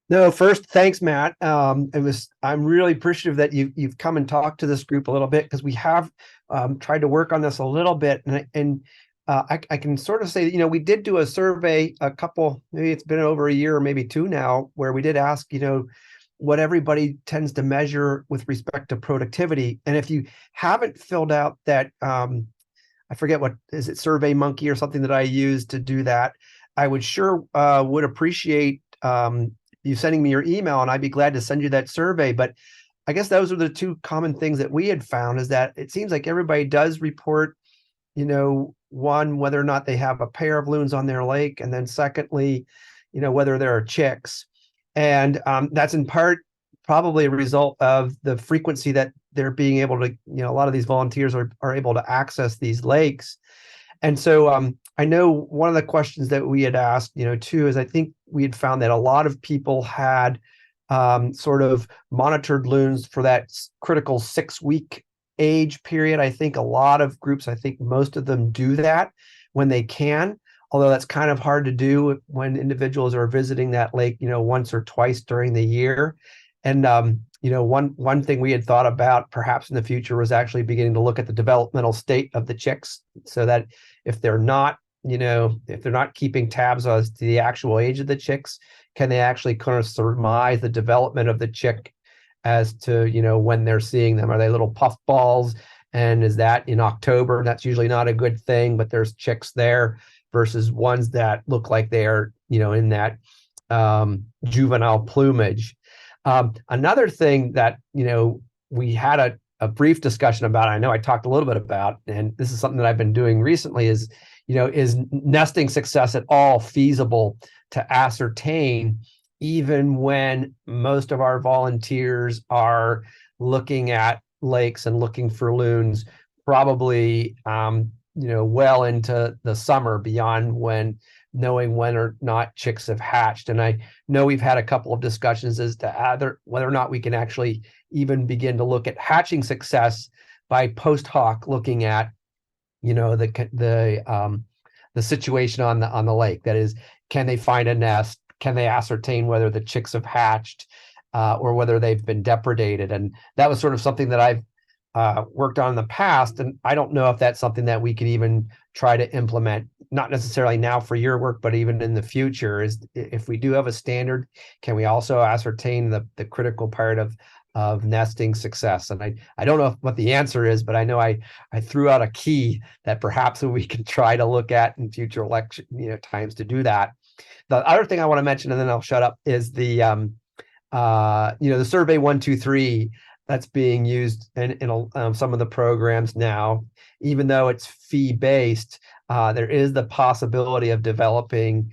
Speaker 9: No, first, thanks, Matt. I'm really appreciative that you've come and talked to this group a little bit, because we have tried to work on this a little bit, and I can sort of say that, we did do a survey maybe it's been over a year or maybe 2 now, where we did ask, what everybody tends to measure with respect to productivity. And if you haven't filled out that, I forget what is it, Survey Monkey or something that I use to do that, I would would appreciate you sending me your email, and I'd be glad to send you that survey. But I guess those are the 2 common things that we had found, is that it seems like everybody does report, one, whether or not they have a pair of loons on their lake, and then secondly, whether there are chicks. And that's in part probably a result of the frequency that they're being able to, a lot of these volunteers are able to access these lakes. And so I know one of the questions that we had asked, too, is I think we had found that a lot of people had sort of monitored loons for that critical 6-week age period. I think a lot of groups, I think most of them do that when they can, although that's kind of hard to do when individuals are visiting that lake, once or twice during the year. And one thing we had thought about perhaps in the future was actually beginning to look at the developmental state of the chicks, so that if they're not keeping tabs as to the actual age of the chicks, can they actually kind of surmise the development of the chick as to, when they're seeing them? Are they little puff balls? And is that in October? That's usually not a good thing, but there's chicks there versus ones that look like they are, in that juvenile plumage. Another thing that, we had a brief discussion about, I know I talked a little bit about, and this is something that I've been doing recently, is nesting success at all feasible to ascertain, even when most of our volunteers are looking at lakes and looking for loons, probably, well into the summer, beyond knowing when or not chicks have hatched. And I know we've had a couple of discussions as to whether or not we can actually even begin to look at hatching success by post hoc looking at, the situation on the lake. That is, can they find a nest? Can they ascertain whether the chicks have hatched, or whether they've been depredated? And that was sort of something that I've worked on in the past, and I don't know if that's something that we could even try to implement, not necessarily now for your work, but even in the future. Is if we do have a standard, can we also ascertain the critical part of nesting success? And I don't know what the answer is, but I know I threw out a key that perhaps we can try to look at in future election times to do that. The other thing I want to mention, and then I'll shut up, is the the survey 123 that's being used in some of the programs now. Even though it's fee-based, there is the possibility of developing,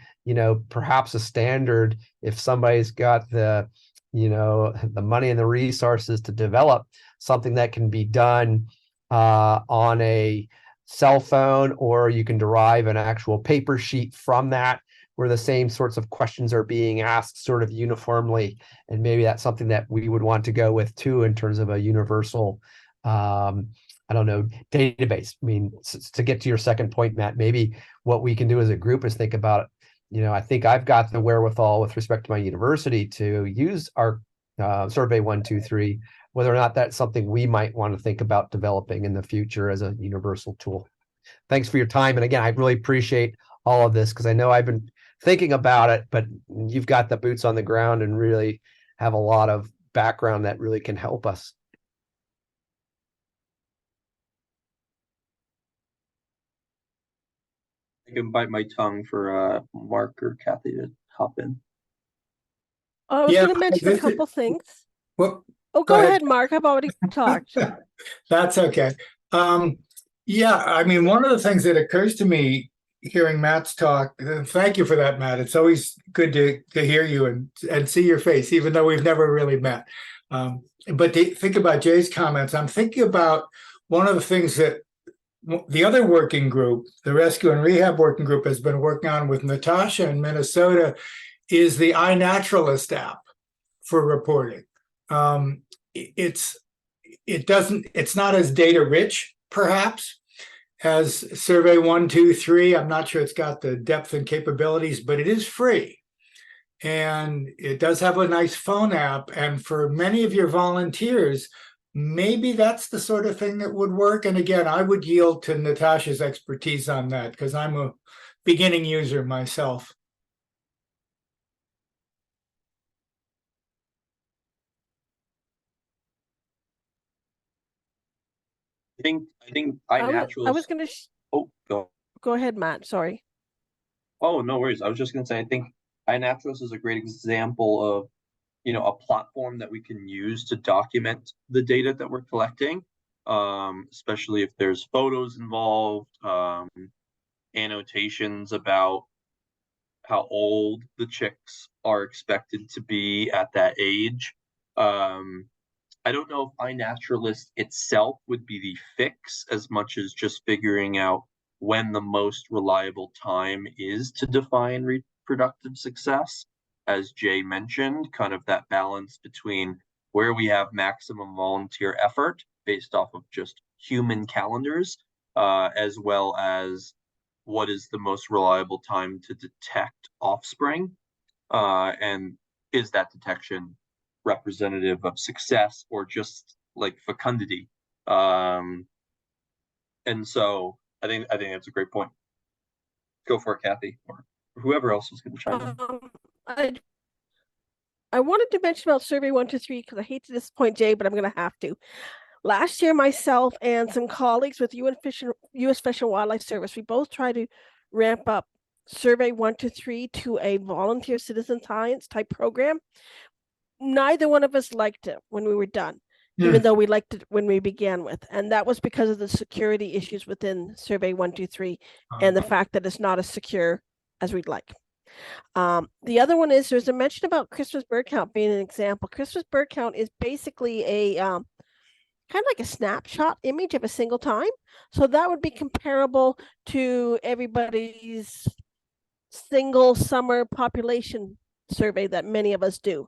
Speaker 9: perhaps a standard if somebody's got the money and the resources to develop something that can be done on a cell phone, or you can derive an actual paper sheet from that, where the same sorts of questions are being asked sort of uniformly. And maybe that's something that we would want to go with too, in terms of a universal, database. I mean, to get to your second point, Matt, maybe what we can do as a group is think about, I think I've got the wherewithal with respect to my university to use our survey 123, whether or not that's something we might want to think about developing in the future as a universal tool. Thanks for your time. And again, I really appreciate all of this, because I know I've been thinking about it, but you've got the boots on the ground and really have a lot of background that really can help us.
Speaker 5: I can bite my tongue for Mark or Kathy to hop in.
Speaker 1: I was going to mention a couple things.
Speaker 14: Well,
Speaker 1: Oh, go ahead, Mark. I've already talked.
Speaker 14: That's okay. Yeah, I mean, one of the things that occurs to me hearing Matt's talk, thank you for that, Matt. It's always good to hear you and see your face, even though we've never really met. But to think about Jay's comments, I'm thinking about one of the things that the other working group, the Rescue and Rehab Working Group, has been working on with Natasha in Minnesota, is the iNaturalist app for reporting. It's not as data rich, perhaps, as Survey 123. I'm not sure it's got the depth and capabilities, but it is free. And it does have a nice phone app. And for many of your volunteers, maybe that's the sort of thing that would work. And again, I would yield to Natasha's expertise on that, because I'm a beginning user myself.
Speaker 5: I think iNaturalist.
Speaker 1: I was going to. Go ahead, Matt. Sorry.
Speaker 5: Oh, no worries. I was just going to say, I think iNaturalist is a great example of, a platform that we can use to document the data that we're collecting, especially if there's photos involved, annotations about how old the chicks are expected to be at that age. I don't know if iNaturalist itself would be the fix, as much as just figuring out when the most reliable time is to define reproductive success. As Jay mentioned, kind of that balance between where we have maximum volunteer effort based off of just human calendars, as well as what is the most reliable time to detect offspring, and is that detection representative of success or just like fecundity? And so I think that's a great point. Go for it, Kathy, or whoever else was going to chime in.
Speaker 1: I wanted to mention about Survey 123 because I hate to disappoint Jay, but I'm going to have to. Last year, myself and some colleagues with U.S. Fish and Wildlife Service, we both tried to ramp up survey 1 to 3 to a volunteer citizen science type program. Neither one of us liked it when we were done, even though we liked it when we began with. And that was because of the security issues within survey 1, 2, 3, and the fact that it's not as secure as we'd like. The other one is there's a mention about Christmas bird count being an example. Christmas bird count is basically a kind of like a snapshot image of a single time. So that would be comparable to everybody's single summer population survey that many of us do.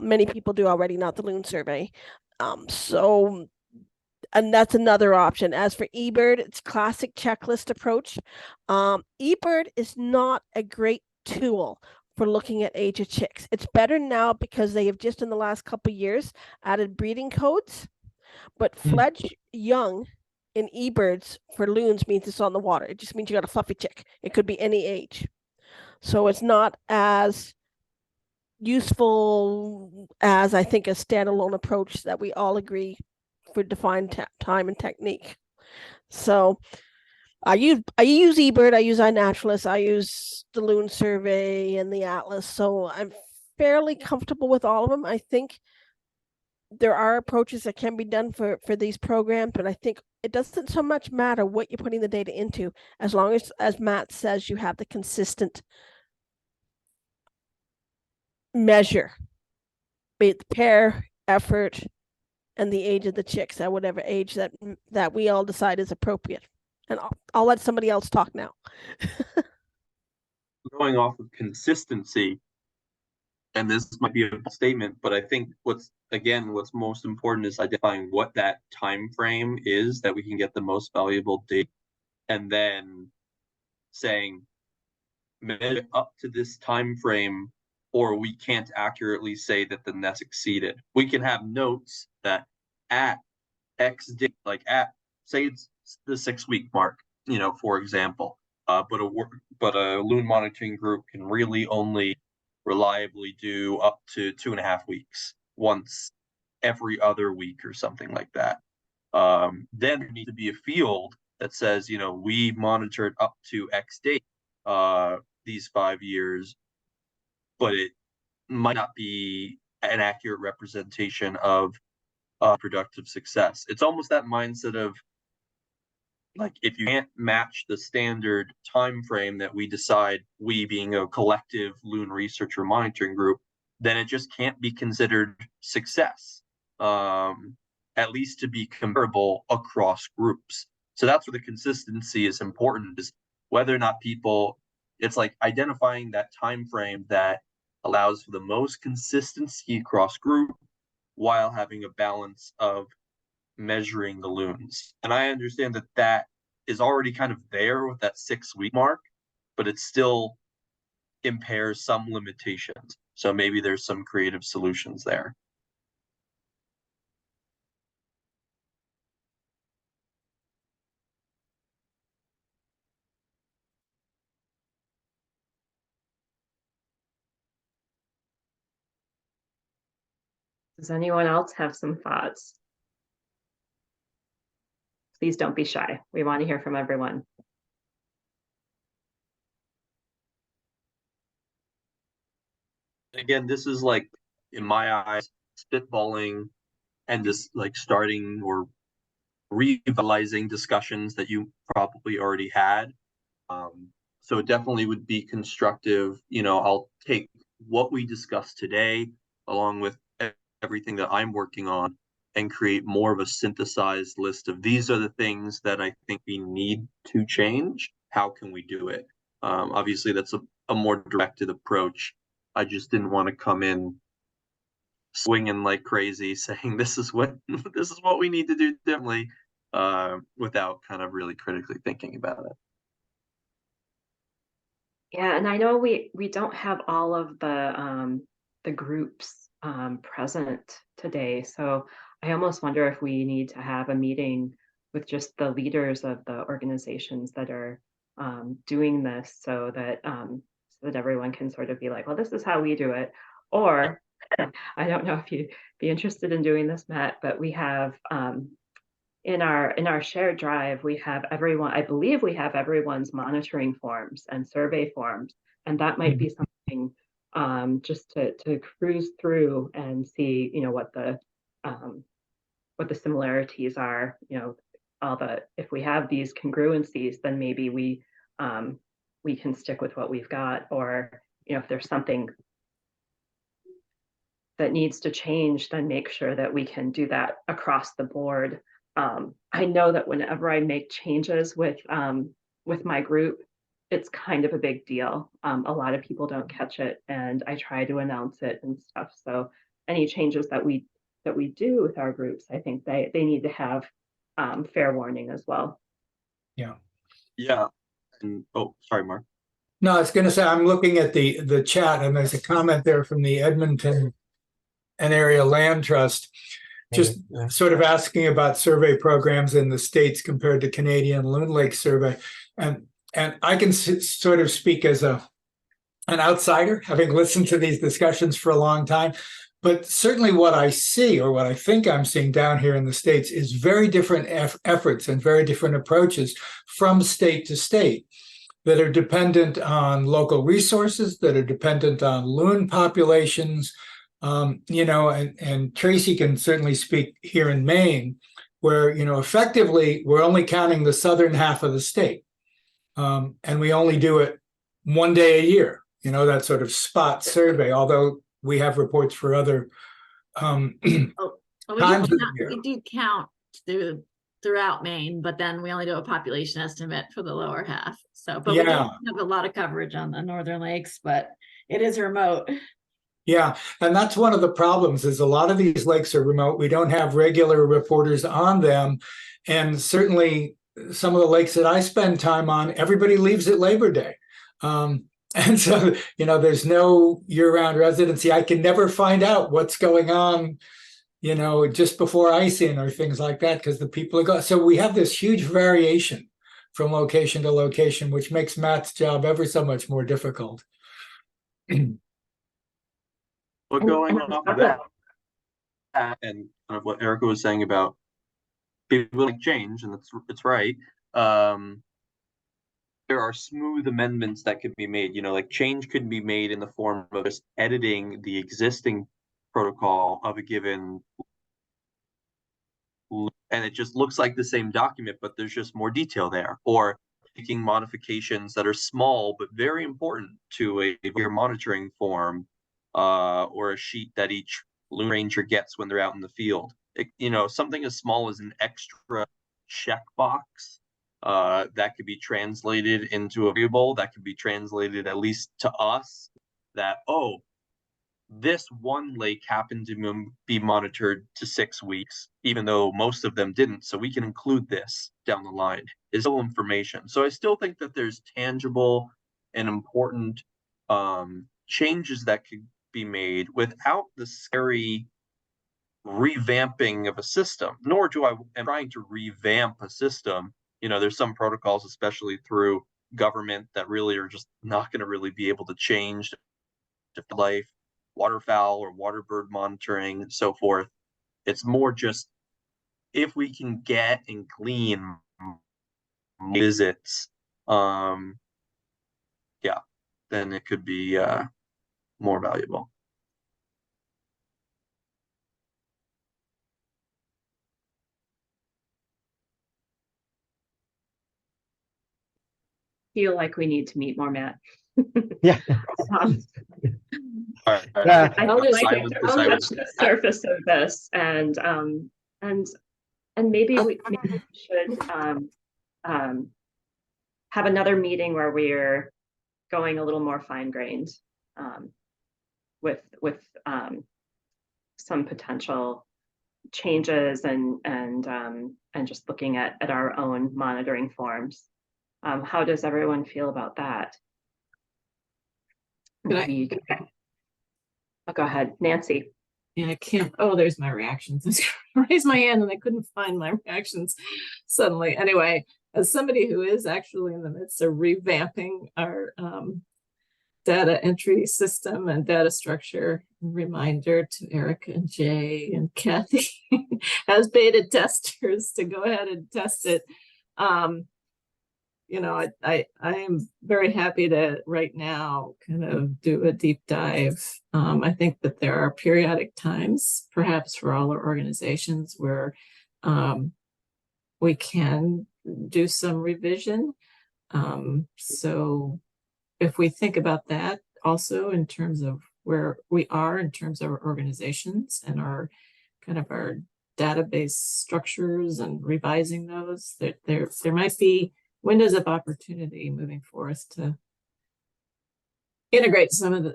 Speaker 1: Many people do already, not the Loon survey. And that's another option. As for eBird, it's classic checklist approach. eBird is not a great tool for looking at age of chicks. It's better now because they have just in the last couple of years added breeding codes, but fledged young in eBirds for loons means it's on the water. It just means you got a fluffy chick. It could be any age. So it's not as useful as I think a standalone approach that we all agree for defined time and technique. So I use eBird, I use iNaturalist, I use the Loon survey and the Atlas. So I'm fairly comfortable with all of them. I think there are approaches that can be done for these programs, but I think it doesn't so much matter what you're putting the data into, as long as Matt says, you have the consistent measure, be it the pair, effort, and the age of the chicks at whatever age that we all decide is appropriate. And I'll let somebody else talk now.
Speaker 5: Going off of consistency, and this might be a statement, but I think what's most important is identifying what that time frame is that we can get the most valuable data, and then saying measure up to this time frame, or we can't accurately say that the nest exceeded. We can have notes that at X date, like at say it's the 6-week mark, for example. But a loon monitoring group can really only reliably do up to 2.5 weeks, once every other week or something like that. Then there needs to be a field that says, we monitored up to X date these 5 years, but it might not be an accurate representation of productive success. It's almost that mindset of, like, if you can't match the standard time frame that we decide, we being a collective loon researcher monitoring group, then it just can't be considered success, at least to be comparable across groups. So that's where the consistency is important, is whether or not people, it's like identifying that time frame that allows for the most consistency across group while having a balance of measuring the loons. And I understand that that is already kind of there with that 6-week mark, but it still impairs some limitations. So maybe there's some creative solutions there.
Speaker 3: Does anyone else have some thoughts? Please don't be shy. We want to hear from everyone.
Speaker 5: Again, this is like, in my eyes, spitballing and just like starting or revitalizing discussions that you probably already had. So it definitely would be constructive. I'll take what we discussed today along with everything that I'm working on and create more of a synthesized list of, these are the things that I think we need to change. How can we do it? Obviously, that's a more directed approach. I just didn't want to come in swinging like crazy, saying this is what we need to do differently, without kind of really critically thinking about it.
Speaker 3: Yeah, and I know we don't have all of the groups present today, so I almost wonder if we need to have a meeting with just the leaders of the organizations that are doing this, so that everyone can sort of be like, well, this is how we do it. Or I don't know if you'd be interested in doing this, Matt, but we have in our shared drive, we have everyone, I believe we have everyone's monitoring forms and survey forms. And that might be something just to cruise through and see, what the similarities are, if we have these congruencies, then maybe we can stick with what we've got, or, if there's something that needs to change, then make sure that we can do that across the board. I know that whenever I make changes with my group, it's kind of a big deal. A lot of people don't catch it, and I try to announce it and stuff. So any changes that we do with our groups, I think they need to have fair warning as well.
Speaker 14: Yeah.
Speaker 5: Yeah. And oh, sorry, Mark.
Speaker 14: No, I was going to say, I'm looking at the chat, and there's a comment there from the Edmonton and Area Land Trust, just sort of asking about survey programs in the States compared to Canadian Loon Lake survey. And I can sort of speak as an outsider, having listened to these discussions for a long time. But certainly what I see, or what I think I'm seeing down here in the States, is very different efforts and very different approaches from state to state that are dependent on local resources, that are dependent on loon populations. And Tracy can certainly speak here in Maine, where, effectively we're only counting the southern half of the state. And we only do it one day a year, that sort of spot survey, although we have reports for other times of the year.
Speaker 15: We do count throughout Maine, but then we only do a population estimate for the lower half. So, but we do have a lot of coverage on the northern lakes, but it is remote.
Speaker 14: Yeah, and that's one of the problems, is a lot of these lakes are remote. We don't have regular reporters on them. And certainly some of the lakes that I spend time on, everybody leaves at Labor Day. And so, there's no year-round residency. I can never find out what's going on, just before icing or things like that, because the people are gone. So we have this huge variation from location to location, which makes Matt's job ever so much more difficult.
Speaker 5: But going off of that, and kind of what Erica was saying about people like change, and it's right. There are smooth amendments that could be made. Like change could be made in the form of just editing the existing protocol of a given, and it just looks like the same document, but there's just more detail there. Or making modifications that are small but very important to your monitoring form, or a sheet that each loon ranger gets when they're out in the field. Something as small as an extra checkbox that could be translated into a variable, that could be translated at least to us, that, oh, this one lake happened to be monitored to 6 weeks, even though most of them didn't. So we can include this down the line. It's still information. So I still think that there's tangible and important changes that could be made without the scary revamping of a system. Nor am trying to revamp a system. There's some protocols, especially through government, that really are just not going to really be able to change life, waterfowl or waterbird monitoring, and so forth. It's more just if we can get and glean visits, then it could be more valuable.
Speaker 3: Feel like we need to meet more, Matt.
Speaker 9: Yeah.
Speaker 5: All right.
Speaker 9: Yeah.
Speaker 3: I'll touch the surface of this, and maybe we should have another meeting where we're going a little more fine-grained with some potential changes and just looking at our own monitoring forms. How does everyone feel about that? Maybe oh, go ahead, Nancy.
Speaker 4: Yeah, I can't. Oh, there's my reactions. I raised my hand and I couldn't find my reactions suddenly. Anyway, as somebody who is actually in the midst of revamping our data entry system and data structure. Reminder to Eric and Jay and Kathy as beta testers to go ahead and test it. You know, I am very happy to right now kind of do a deep dive. I think that there are periodic times, perhaps for all our organizations, where we can do some revision. So if we think about that also in terms of where we are in terms of our organizations and our kind of our database structures and revising those, there might be windows of opportunity moving forth to integrate some of the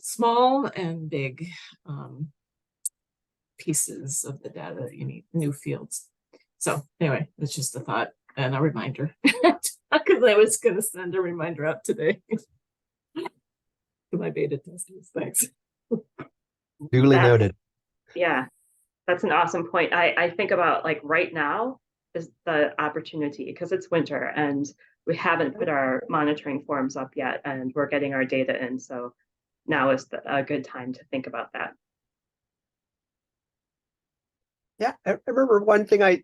Speaker 4: small and big pieces of the data that you need, new fields. So anyway, it's just a thought and a reminder, because I was going to send a reminder out today to my beta testers. Thanks.
Speaker 9: Duly noted.
Speaker 3: Yeah, that's an awesome point. I think about like right now is the opportunity because it's winter and we haven't put our monitoring forms up yet and we're getting our data in. So now is a good time to think about that.
Speaker 9: Yeah, I remember one thing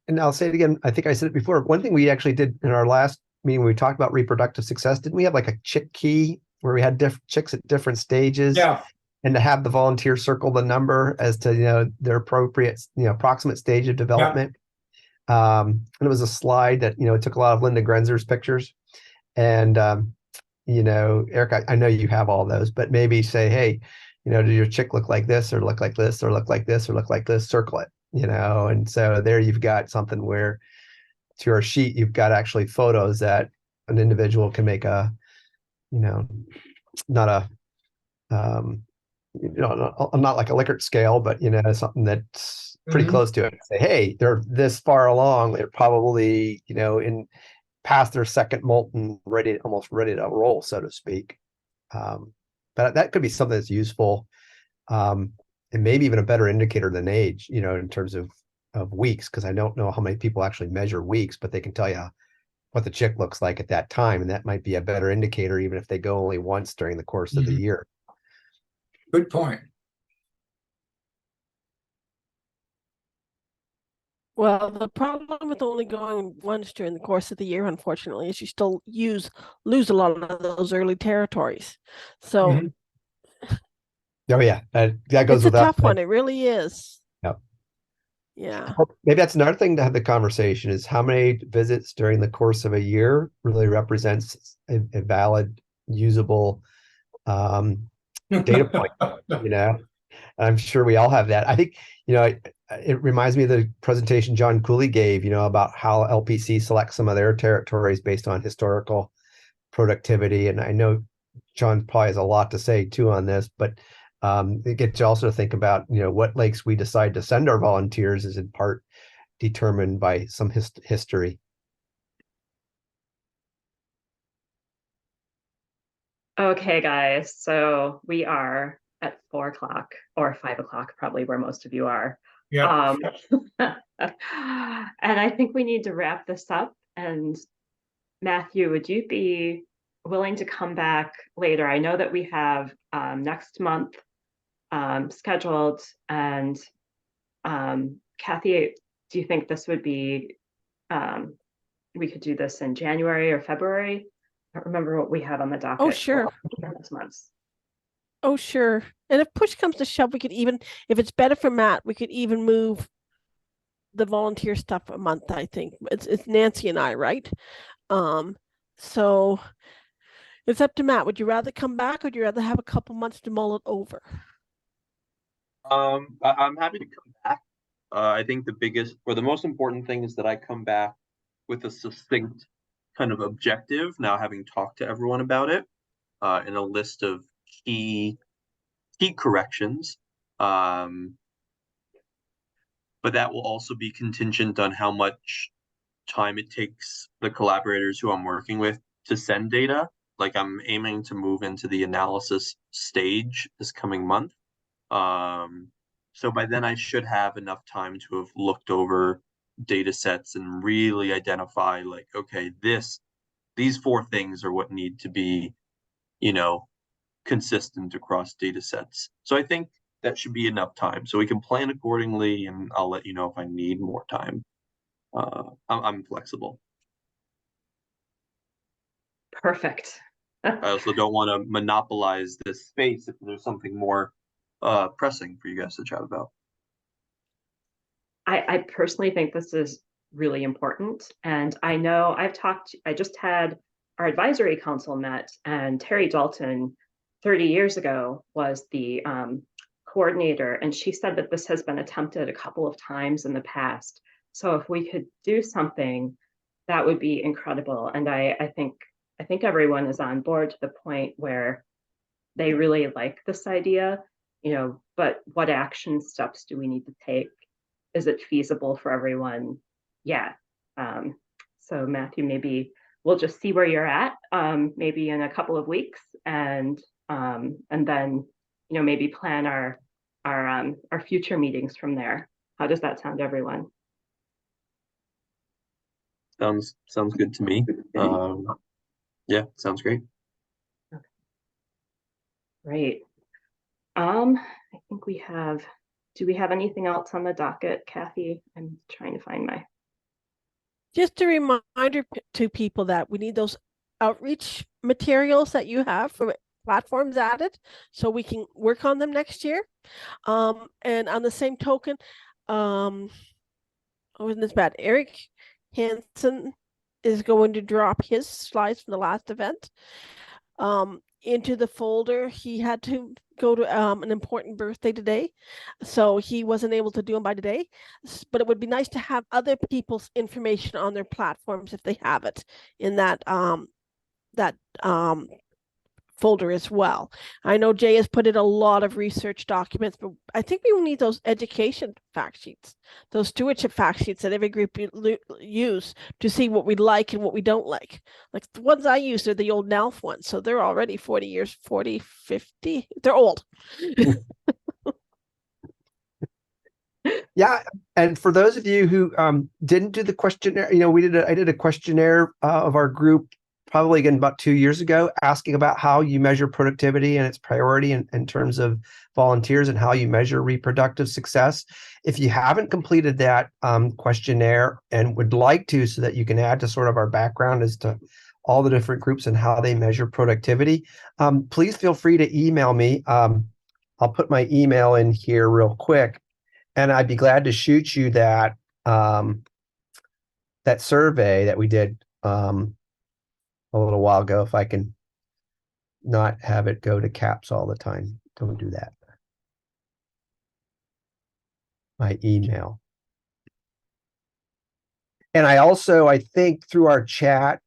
Speaker 9: and I'll say it again, I think I said it before. One thing we actually did in our last meeting when we talked about reproductive success, didn't we have like a chick key where we had chicks at different stages?
Speaker 14: Yeah.
Speaker 9: And to have the volunteer circle the number as to, you know, their appropriate, you know, approximate stage of development. And it was a slide that, you know, it took a lot of Linda Grenzer's pictures. And, you know, Eric, I know you have all those, but maybe say, hey, you know, does your chick look like this or look like this or look like this or look like this? Circle it, you know. And so there you've got something where to your sheet, you've got actually photos that an individual can make a, you know, not a, you know, not like a Likert scale, but, you know, something that's pretty close to it. Say, hey, they're this far along. They're probably, you know, in past their second molten, almost ready to roll, so to speak. But that could be something that's useful, and maybe even a better indicator than age, you know, in terms of weeks, because I don't know how many people actually measure weeks, but they can tell you what the chick looks like at that time, and that might be a better indicator, even if they go only once during the course of the year.
Speaker 14: Good point.
Speaker 1: Well, the problem with only going once during the course of the year, unfortunately, is you still lose a lot of those early territories. So
Speaker 9: Oh yeah, that goes
Speaker 1: it's a
Speaker 9: without
Speaker 1: tough one. It really is.
Speaker 9: Yep.
Speaker 1: Yeah.
Speaker 9: Maybe that's another thing to have the conversation is how many visits during the course of a year really represents a valid, usable data point, you know. I'm sure we all have that. I think, you know, it reminds me of the presentation John Cooley gave, you know, about how LPC selects some of their territories based on historical productivity. And I know John probably has a lot to say too on this, but it gets you also to think about, you know, what lakes we decide to send our volunteers is in part determined by some history.
Speaker 3: Okay, guys, so we are at 4 o'clock or 5 o'clock, probably where most of you are.
Speaker 14: Yeah.
Speaker 3: And I think we need to wrap this up. And Matthew, would you be willing to come back later? I know that we have next month scheduled, and Kathy, do you think this would be, we could do this in January or February? I don't remember what we have on the docket.
Speaker 1: Oh, sure.
Speaker 3: Next month.
Speaker 1: Oh, sure. And if push comes to shove, we could even, if it's better for Matt, we could even move the volunteer stuff a month, I think. It's Nancy and I, right? So it's up to Matt. Would you rather come back or would you rather have a couple months to mull it over?
Speaker 5: I'm happy to come back. I think the biggest or the most important thing is that I come back with a succinct kind of objective, now having talked to everyone about it, and a list of key corrections. But that will also be contingent on how much time it takes the collaborators who I'm working with to send data. Like I'm aiming to move into the analysis stage this coming month. So by then I should have enough time to have looked over data sets and really identify like, okay, these 4 things are what need to be you know, consistent across data sets. So I think that should be enough time. So we can plan accordingly, and I'll let you know if I need more time. I'm flexible.
Speaker 3: Perfect.
Speaker 5: I also don't want to monopolize this space if there's something more pressing for you guys to chat about.
Speaker 3: I personally think this is really important. And I know I just had our advisory council met, and Terry Dalton 30 years ago was the coordinator. And she said that this has been attempted a couple of times in the past. So if we could do something, that would be incredible. And I think everyone is on board to the point where they really like this idea, but what action steps do we need to take? Is it feasible for everyone? Yeah. So Matthew, maybe we'll just see where you're at, maybe in a couple of weeks, and then maybe plan our future meetings from there. How does that sound, everyone?
Speaker 5: Sounds good to me. Yeah, sounds great.
Speaker 3: Okay. Great. I think do we have anything else on the docket, Kathy? I'm trying to find my.
Speaker 1: Just a reminder to people that we need those outreach materials that you have for platforms added so we can work on them next year. And on the same token, wasn't this bad? Eric Hansen is going to drop his slides from the last event into the folder. He had to go to an important birthday today, so he wasn't able to do them by today. But it would be nice to have other people's information on their platforms if they have it in that folder as well. I know Jay has put in a lot of research documents, but I think we will need those education fact sheets, those stewardship fact sheets that every group use to see what we like and what we don't like. Like the ones I use are the old NALF ones, so they're already 40 years, 40, 50. They're old.
Speaker 9: Yeah, and for those of you who didn't do the questionnaire, I did a questionnaire of our group probably again about 2 years ago, asking about how you measure productivity and its priority in terms of volunteers and how you measure reproductive success. If you haven't completed that questionnaire and would like to, so that you can add to sort of our background as to all the different groups and how they measure productivity, please feel free to email me. I'll put my email in here real quick, and I'd be glad to shoot you that that survey that we did a little while ago, if I can not have it go to caps all the time. Don't do that. My email. And I also, I think through our chat,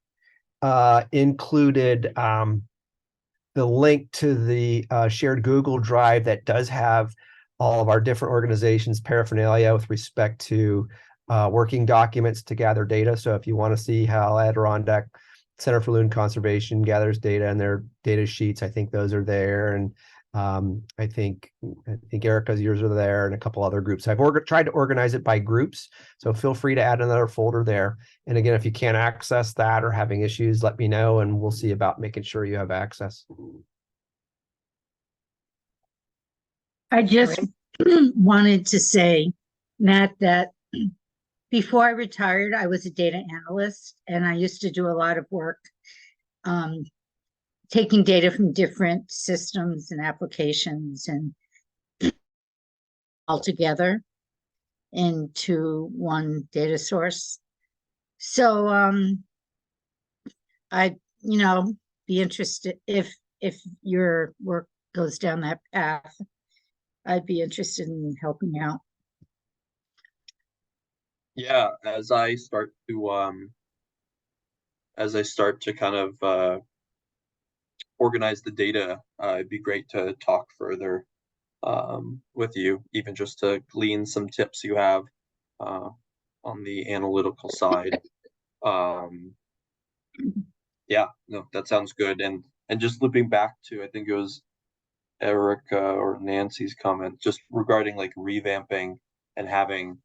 Speaker 9: included the link to the shared Google Drive that does have all of our different organizations' paraphernalia with respect to working documents to gather data. So if you want to see how Adirondack Center for Loon Conservation gathers data and their data sheets, I think those are there. And I think Erica's yours are there, and a couple other groups. I've tried to organize it by groups, so feel free to add another folder there. And again, if you can't access that or having issues, let me know, and we'll see about making sure you have access.
Speaker 6: I just wanted to say, Matt, that before I retired, I was a data analyst, and I used to do a lot of work taking data from different systems and applications and all together into one data source. So I'd be interested if your work goes down that path. I'd be interested in helping out.
Speaker 5: Yeah, as I start to kind of organize the data, it'd be great to talk further with you, even just to glean some tips you have on the analytical side. Yeah, no, that sounds good. And just looping back to, I think it was Erica or Nancy's comment, just regarding like revamping and having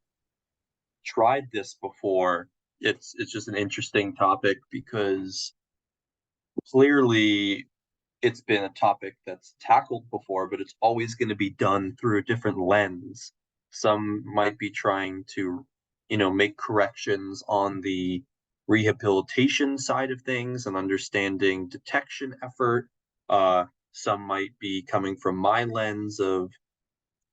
Speaker 5: tried this before, it's just an interesting topic, because clearly it's been a topic that's tackled before, but it's always going to be done through a different lens. Some might be trying to, make corrections on the rehabilitation side of things and understanding detection effort. Some might be coming from my lens of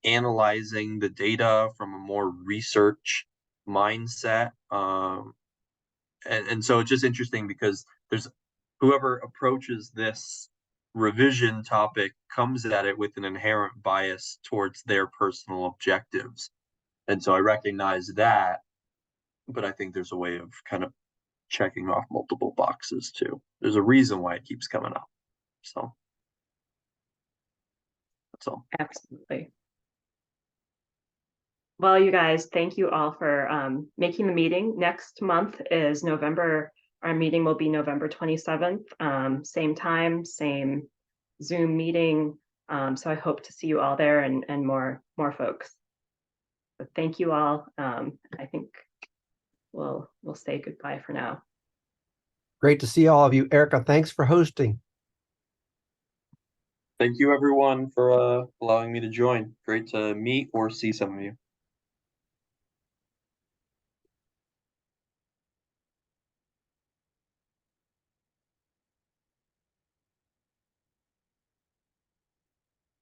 Speaker 5: analyzing the data from a more research mindset. And so it's just interesting because there's whoever approaches this revision topic comes at it with an inherent bias towards their personal objectives. And so I recognize that, but I think there's a way of kind of checking off multiple boxes too. There's a reason why it keeps coming up. So that's all.
Speaker 3: Absolutely. Well, you guys, thank you all for making the meeting. Next month is November. Our meeting will be November 27th. Same time, same Zoom meeting. So I hope to see you all there and more folks. But thank you all. I think we'll say goodbye for now.
Speaker 9: Great to see all of you. Erica, thanks for hosting.
Speaker 5: Thank you everyone for allowing me to join. Great to meet or see some of you.